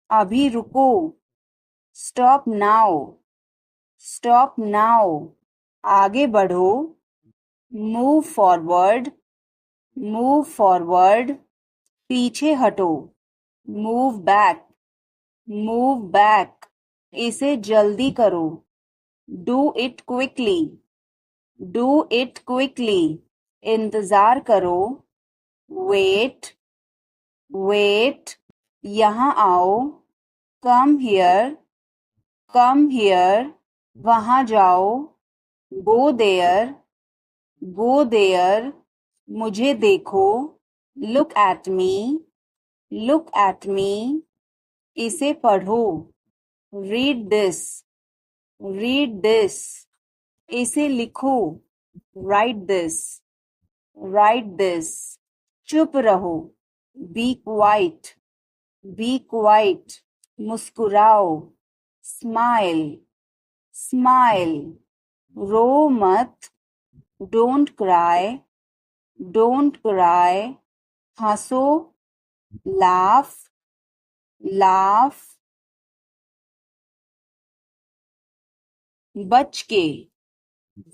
अभी रुको. Stop now. Stop now. आगे बढ़ो. Move forward. Move forward. पीछे हटो. Move back. Move back. इसे जल्दी करो. Do it quickly. Do it quickly. इंतजार करो. Wait. Wait. यहाँ आओ. Come here. Come here. वहाँ जाओ. Go there. Go there. मुझे देखो. Look at me. Look at me. इसे पढ़ो. Read this. Read this. इसे लिखो. Write this. Write this. चुप रहो. Be quiet. Be quiet. मुस्कुराओ. Smile. Smile. रो मत. Don't cry. Don't cry. हंसो. Laugh. Laugh. बच के.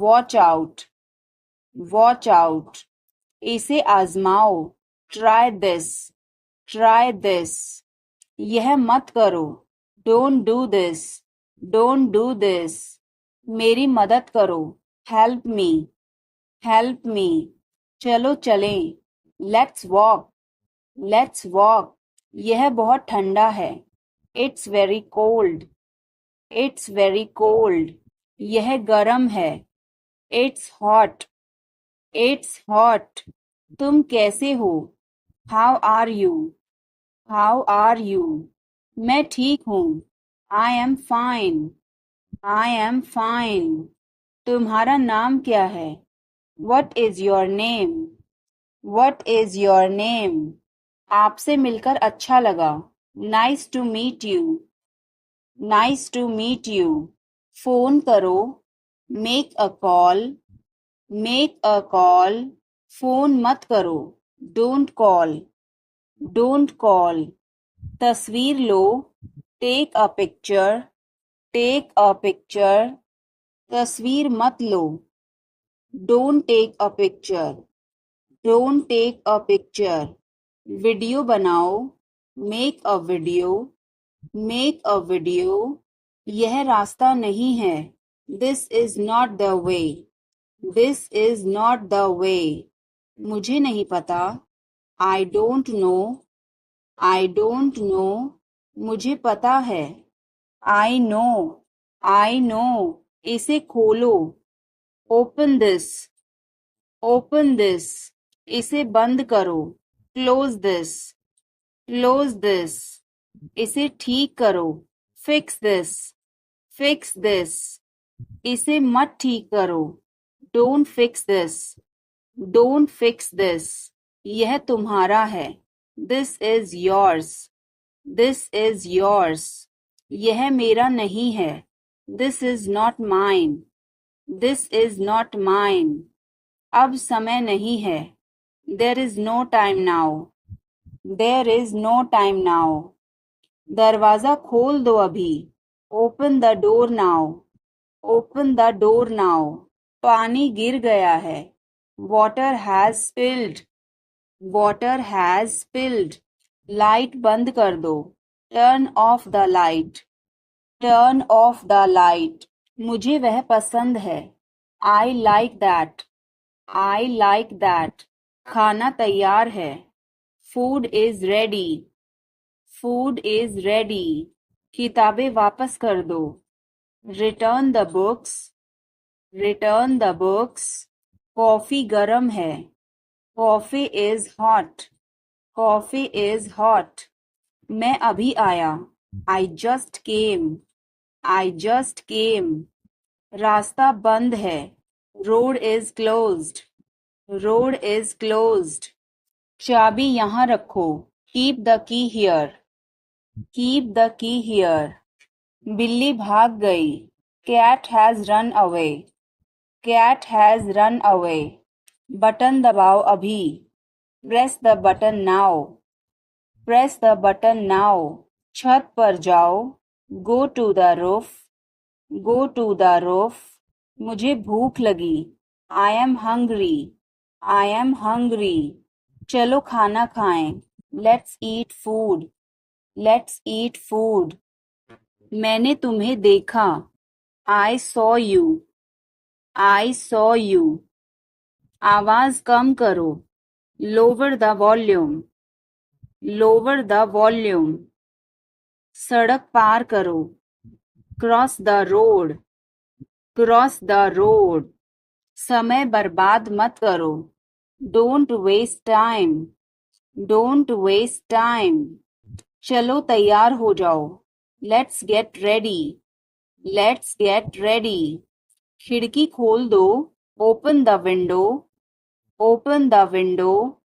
Watch out. Watch out. इसे आजमाओ. Try this. Try this. यह मत करो. Don't do this. Don't do this. मेरी मदद करो. Help me. Help me. चलो चलें. Let's walk. Let's walk. यह बहुत ठंडा है. It's very cold. It's very cold. यह गर्म है. It's hot. It's hot. तुम कैसे हो? How are you? How are you? मैं ठीक हूँ. I am fine. I am fine. तुम्हारा नाम क्या है? What is your name? What is your name? आपसे मिलकर अच्छा लगा. Nice to meet you. Nice to meet you. Phone करो. Make a call. Make a call. Phone मत करो. Don't call. Don't call. तस्वीर लो. Take a picture. Take a picture. तस्वीर मत लो. Don't take a picture. Don't take a picture. Video बनाओ. Make a video. Make a video. यह रास्ता नहीं है. This is not the way. This is not the way. मुझे नहीं पता. I don't know. I don't know. मुझे पता है. I know. I know. इसे खोलो. Open this. Open this. इसे बंद करो. Close this. Close this. इसे ठीक करो. Fix this. Fix this. इसे मत ठीक करो. Don't fix this. Don't fix this. यह तुम्हारा है. This is yours. This is yours. यह मेरा नहीं है. This is not mine. This is not mine. अब समय नहीं है. There is no time now. There is no time now. दरवाजा खोल दो अभी. Open the door now. Open the door now. पानी गिर गया है. Water has spilled. Water has spilled. Light बंद कर दो. Turn off the light. Turn off the light. मुझे वह पसंद है. I like that. I like that. खाना तैयार है. Food is ready. Food is ready. किताबें वापस कर दो. Return the books. Return the books. Coffee गरम है. Coffee is hot. Coffee is hot. मैं अभी आया. I just came. I just came. रास्ता बंद है. Road is closed. Road is closed. चाबी यहाँ रखो. Keep the key here. Keep the key here. बिल्ली भाग गई. Cat has run away. Cat has run away. Button दबाओ अभी. Press the button now. Press the button now. छत पर जाओ. Go to the roof. Go to the roof. मुझे भूख लगी. I am hungry. I am hungry. चलो खाना खाएं. Let's eat food. Let's eat food. मैंने तुम्हें देखा. I saw you. I saw you. आवाज कम करो. Lower the volume. Lower the volume. सड़क पार करो. Cross the road. Cross the road. समय बर्बाद मत करो. Don't waste time. Don't waste time. चलो तैयार हो जाओ. Let's get ready. Let's get ready. खिड़की खोल दो. Open the window. Open the window.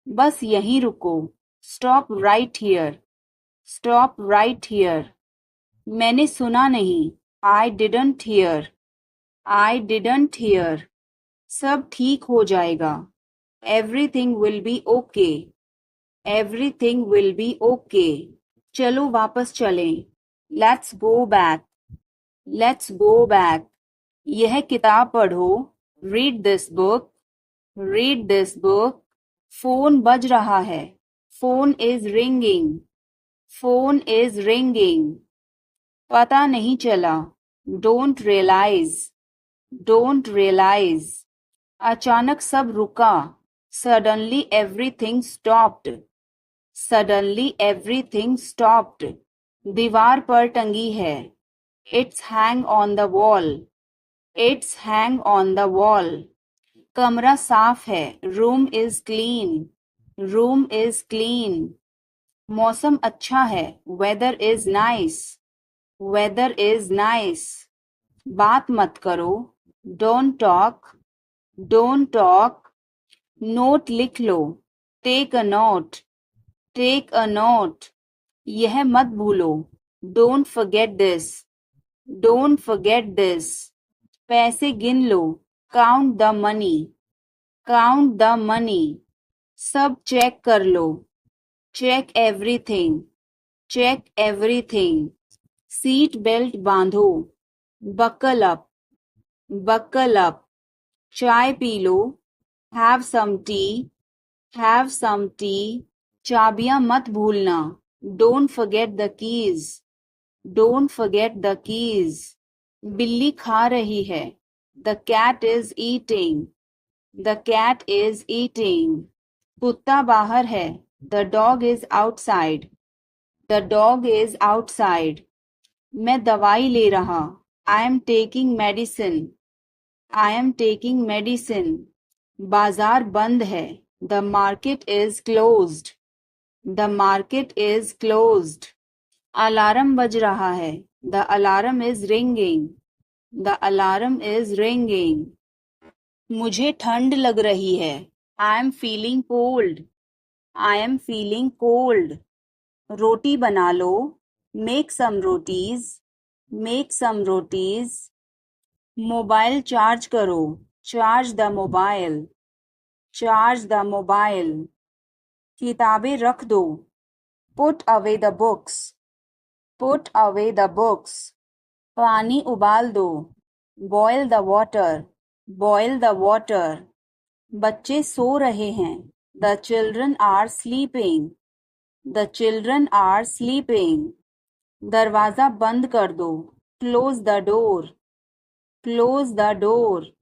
बस यहीं रुको. Stop right here. Stop right here. मैंने सुना नहीं. I didn't hear. I didn't hear. सब ठीक हो जाएगा. Everything will be okay. Everything will be okay. चलो वापस चलें. Let's go back. Let's go back. यह किताब पढ़ो. Read this book. Read this book. Phone बज रहा है. Phone is ringing. Phone is ringing. पता नहीं चला. Don't realize. Don't realize. अचानक सब रुका. Suddenly everything stopped. Suddenly everything stopped. दीवार पर टंगी है. It's hang on the wall. It's hang on the wall. कमरा साफ है. Room is clean. Room is clean. मौसम अच्छा है. Weather is nice. Weather is nice. बात मत करो. Don't talk. Don't talk. Note लिख लो. Take a note. Take a note. यह मत भूलो. Don't forget this. Don't forget this. पैसे गिन लो. Count the money. Count the money. सब चेक कर लो. Check everything. Check everything. Seat belt बांधो. Buckle up. Buckle up. चाय पी लो. Have some tea. Have some tea. चाबियां मत भूलना. Don't forget the keys. Don't forget the keys. बिल्ली खा रही है. The cat is eating. The cat is eating. कुत्ता बाहर है. The dog is outside. The dog is outside. मैं दवाई ले रहा. I am taking medicine. I am taking medicine. बाजार बंद है. The market is closed. The market is closed. Alarm बज रहा है. The alarm is ringing. The alarm is ringing. मुझे ठंड लग रही है. I am feeling cold. I am feeling cold. रोटी बना लो. Make some rotis. Make some rotis. Mobile charge करो. Charge the mobile. Charge the mobile. किताबें रख दो। Put away the books. Put away the books. पानी उबाल दो। Boil the water. Boil the water. बच्चे सो रहे हैं। The children are sleeping. The children are sleeping. दरवाजा बंद कर दो। Close the door. Close the door.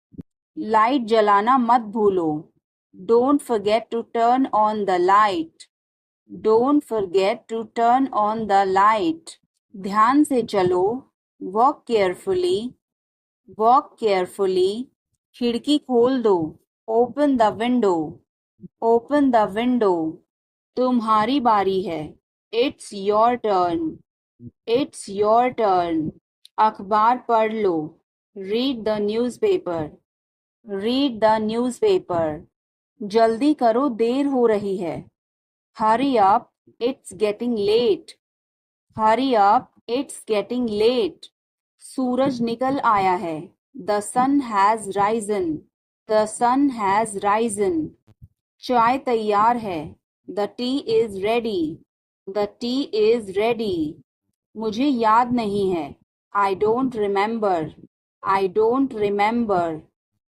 Light जलाना मत भूलो। Don't forget to turn on the light. Don't forget to turn on the light. ध्यान से चलो। Walk carefully. Walk carefully. खिड़की खोल दो। Open the window. Open the window. तुम्हारी बारी है। It's your turn. It's your turn. अखबार पढ़ लो। Read the newspaper. Read the newspaper. जल्दी करो, देर हो रही है। Hurry up, it's getting late. Hurry up, it's getting late. सूरज निकल आया है। The sun has risen. The sun has Ryzen. चाय तैयार है। The T is ready. The T is ready. मुझे याद नहीं है। I don't remember. I don't remember.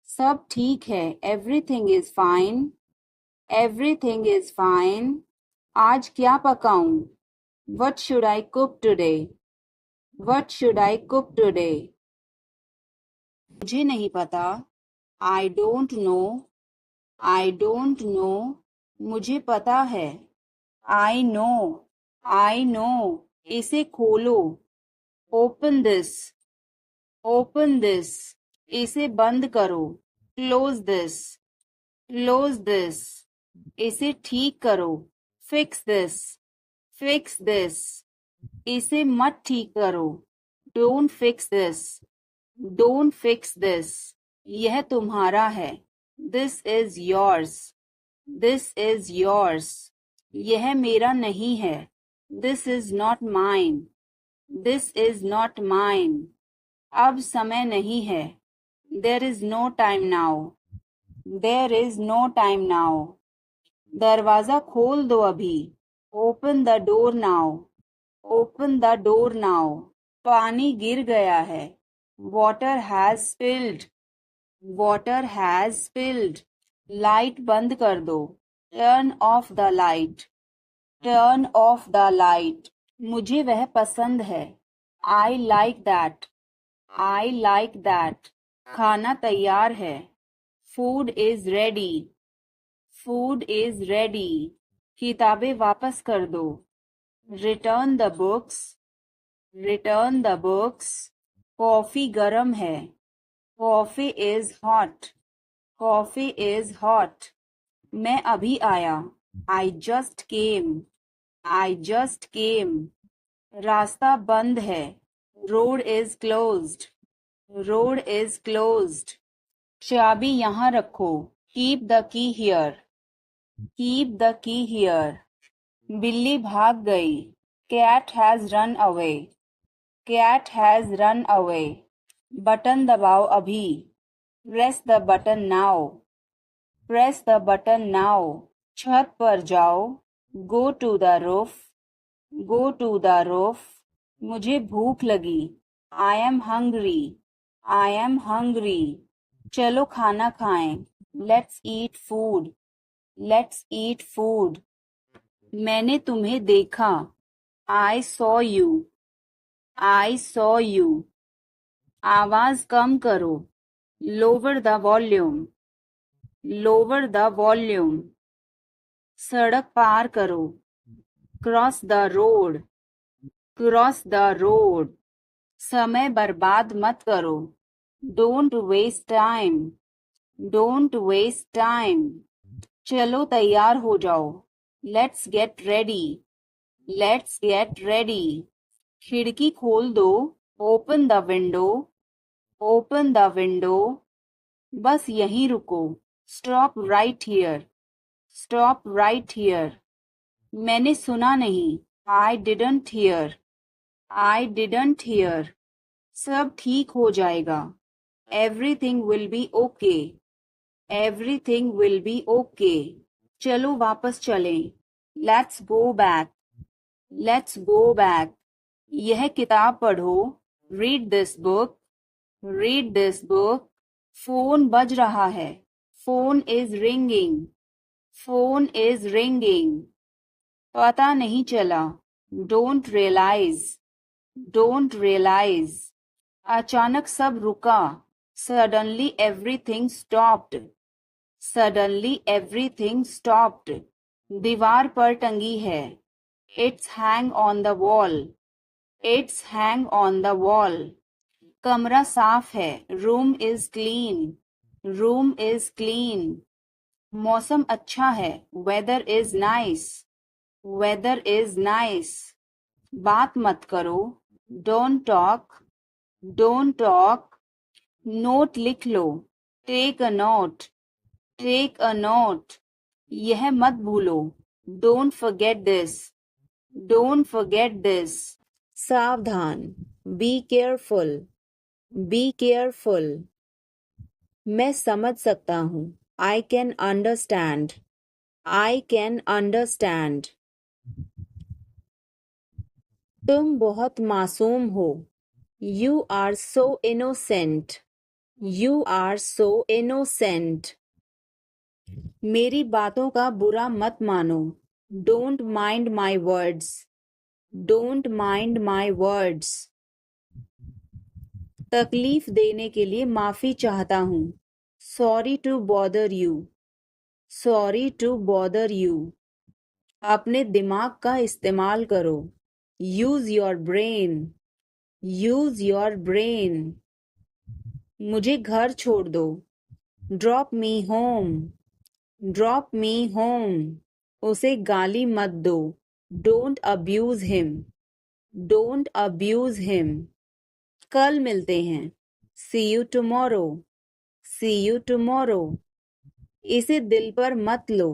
सब ठीक है। Everything is fine. Everything is fine. आज क्या पकाऊं? What should I cook today? What should I cook today? मुझे नहीं पता। I don't know. I don't know. मुझे पता है। I know. I know. इसे खोलो। Open this. Open this. इसे बंद करो। Close this. Close this. इसे ठीक करो। Fix this. Fix this. इसे मत ठीक करो। Don't fix this. Don't fix this. यह तुम्हारा है। This is yours. This is yours. यह मेरा नहीं है। This is not mine. This is not mine. अब समय नहीं है। There is no time now. There is no time now. दरवाजा खोल दो अभी। Open the door now. Open the door now. पानी गिर गया है। Water has spilled. Water has spilled. Light बंद कर दो। Turn off the light. Turn off the light. मुझे वह पसंद है। I like that. I like that. खाना तैयार है। Food is ready. Food is ready. किताबें वापस कर दो। Return the books. Return the books. Coffee गरम है। Coffee is hot. Coffee is hot. मैं अभी आया। I just came. I just came. रास्ता बंद है। Road is closed. Road is closed. चाबी यहाँ रखो। Keep the key here. Keep the key here. बिल्ली भाग गई। Cat has run away. Cat has run away. Button दबाओ अभी। Press the button now. Press the button now. छत पर जाओ। Go to the roof. Go to the roof. मुझे भूख लगी। I am hungry. I am hungry. चलो खाना खाएं। Let's eat food. Let's eat food. मैंने तुम्हें देखा। I saw you. I saw you. आवाज कम करो। Lower the volume. Lower the volume. सड़क पार करो। Cross the road. Cross the road. समय बर्बाद मत करो। Don't waste time. Don't waste time. चलो तैयार हो जाओ। Let's get ready. Let's get ready. खिड़की खोल दो। Open the window. Open the window. बस यहीं रुको। Stop right here. Stop right here. मैंने सुना नहीं। I didn't hear. I didn't hear. सब ठीक हो जाएगा। Everything will be okay. Everything will be okay. चलो वापस चलें. Let's go back. Let's go back. यह किताब पढ़ो. Read this book. Read this book. Phone बज रहा है. Phone is ringing. Phone is ringing. पता नहीं चला. Don't realize. Don't realize. अचानक सब रुका. Suddenly everything stopped. Suddenly everything stopped. दीवार पर टंगी है. It's hang on the wall. It's hang on the wall. कमरा साफ है. Room is clean. Room is clean. मौसम अच्छा है. Weather is nice. Weather is nice. बात मत करो. Don't talk. Don't talk. Note लिख लो. Take a note. Take a note. यह मत भूलो. Don't forget this. Don't forget this. सावधान. Be careful. Be careful. मैं समझ सकता हूँ. I can understand. I can understand. तुम बहुत मासूम हो. You are so innocent. You are so innocent. मेरी बातों का बुरा मत मानो. Don't mind my words. Don't mind my words. तकलीफ देने के लिए माफी चाहता हूँ. Sorry to bother you. Sorry to bother you. अपने दिमाग का इस्तेमाल करो. Use your brain. Use your brain. मुझे घर छोड़ दो. Drop me home. Drop me home. उसे गाली मत दो. Don't abuse him. Don't abuse him. कल मिलते हैं. See you tomorrow. See you tomorrow. इसे दिल पर मत लो.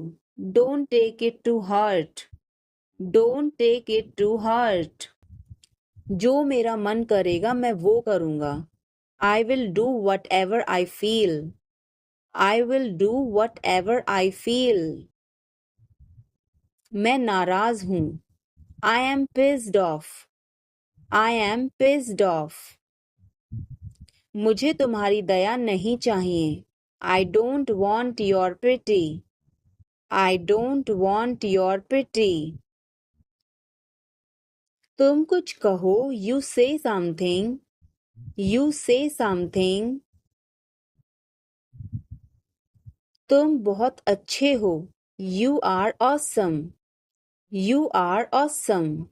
Don't take it to heart. Don't take it to heart. जो मेरा मन करेगा मैं वो करूँगा. I will do whatever I feel. I will do whatever I feel. मैं नाराज हूँ. I am pissed off. I am pissed off. मुझे तुम्हारी दया नहीं चाहिए. I don't want your pity. I don't want your pity. तुम कुछ कहो. You say something. You say something. तुम बहुत अच्छे हो. You are awesome. You are awesome.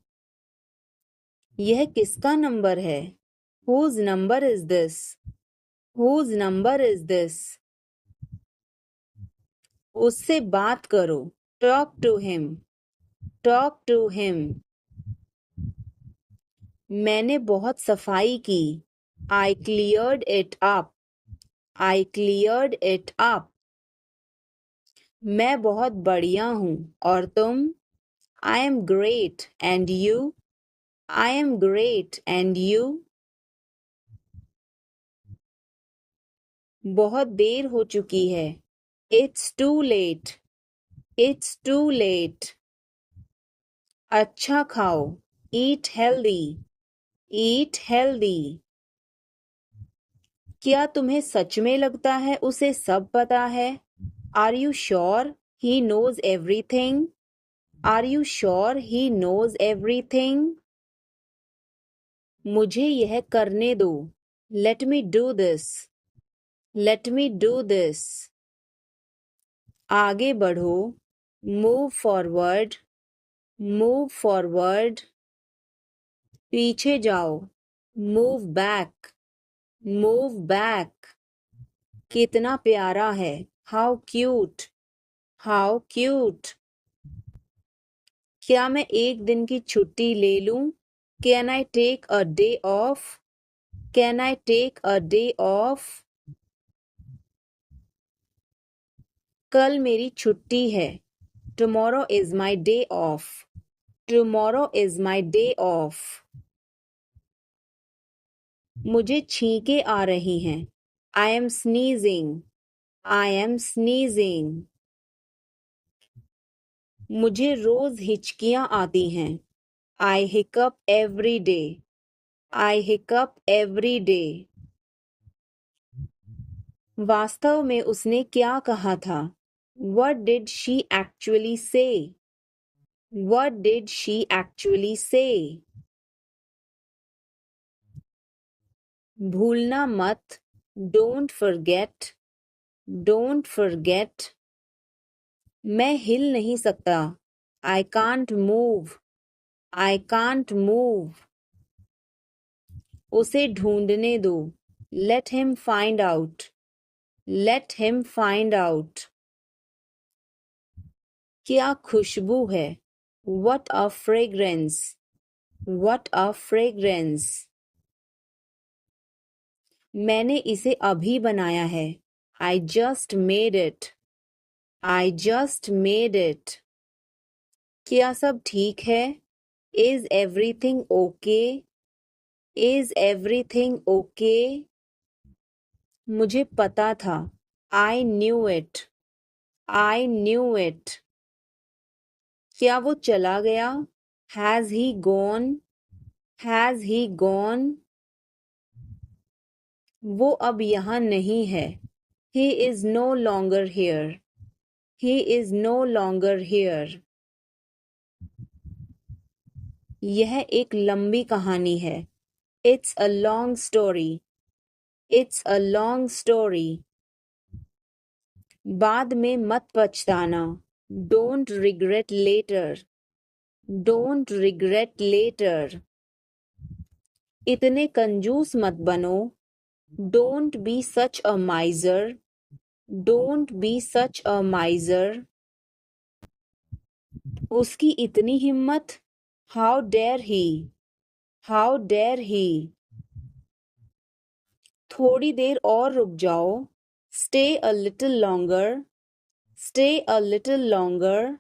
यह किसका नंबर है? Whose number is this? Whose number is this? उससे बात करो. Talk to him. Talk to him. मैंने बहुत सफाई की. I cleared it up. I cleared it up. मैं बहुत बढ़िया हूँ. और तुम? I am great. And you? I am great. And you? बहुत देर हो चुकी है. It's too late. It's too late. अच्छा खाओ. Eat healthy. Eat healthy. क्या तुम्हें सच में लगता है उसे सब पता है? Are you sure he knows everything? Are you sure he knows everything? मुझे यह करने दो. Let me do this. Let me do this. आगे बढ़ो. Move forward. Move forward. पीछे जाओ. Move back. Move back. कितना प्यारा है. How cute. How cute. क्या मैं एक दिन की छुट्टी ले लूं? Can I take a day off? Can I take a day off? कल मेरी छुट्टी है. Tomorrow is my day off. Tomorrow is my day off. मुझे छींकें आ रही हैं. I am sneezing. I am sneezing. मुझे रोज हिचकियां आती हैं. I hiccup every day. I hiccup every day. वास्तव में उसने क्या कहा था? What did she actually say? What did she actually say? भूलना मत. Don't forget. Don't forget. मैं हिल नहीं सकता. I can't move. I can't move. उसे ढूंढने दो. Let him find out. Let him find out. क्या खुशबू है. What a fragrance. What a fragrance. मैंने इसे अभी बनाया है. I just made it. I just made it. क्या सब ठीक है? Is everything okay? Is everything okay? मुझे पता था. I knew it. I knew it. क्या वो चला गया? Has he gone? Has he gone? वो अब यहाँ नहीं है. He is no longer here. He is no longer here. यह एक लंबी कहानी है. It's a long story. It's a long story. बाद में मत पछताना. Don't regret later. Don't regret later. इतने कंजूस मत बनो. Don't be such a miser. Don't be such a miser. उसकी इतनी हिम्मत. How dare he? How dare he? थोड़ी देर और रुक जाओ. Stay a little longer. Stay a little longer.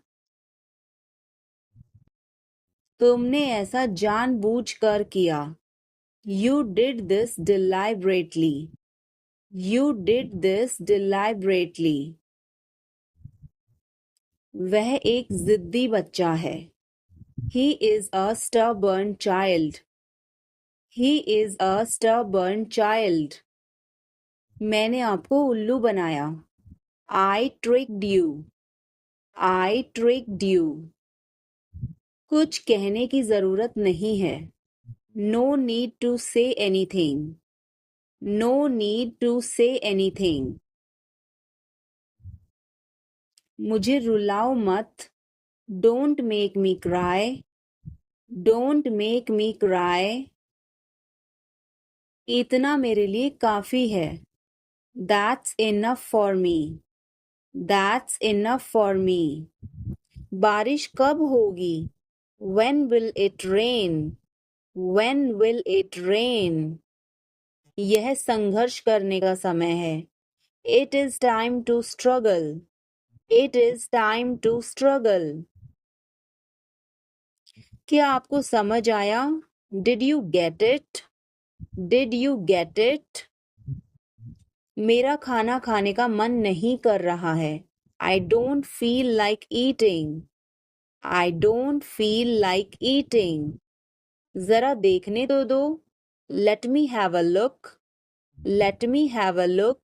तुमने ऐसा जानबूझकर किया. You did this deliberately. You did this deliberately. वह एक जिद्दी बच्चा है. He is a stubborn child. He is a stubborn child. मैंने आपको उल्लू बनाया. I tricked you. I tricked you. कुछ कहने की जरूरत नहीं है. No need to say anything. No need to say anything. मुझे रुलाओ मत. Don't make me cry. Don't make me cry. इतना मेरे लिए काफी है. That's enough for me. That's enough for me. बारिश कब होगी? When will it rain? When will it rain? यह संघर्ष करने का समय है. It is time to struggle. It is time to struggle. क्या आपको समझ आया? Did you get it? Did you get it? मेरा खाना खाने का मन नहीं कर रहा है. I don't feel like eating. I don't feel like eating. जरा देखने तो दो. Let me have a look. Let me have a look.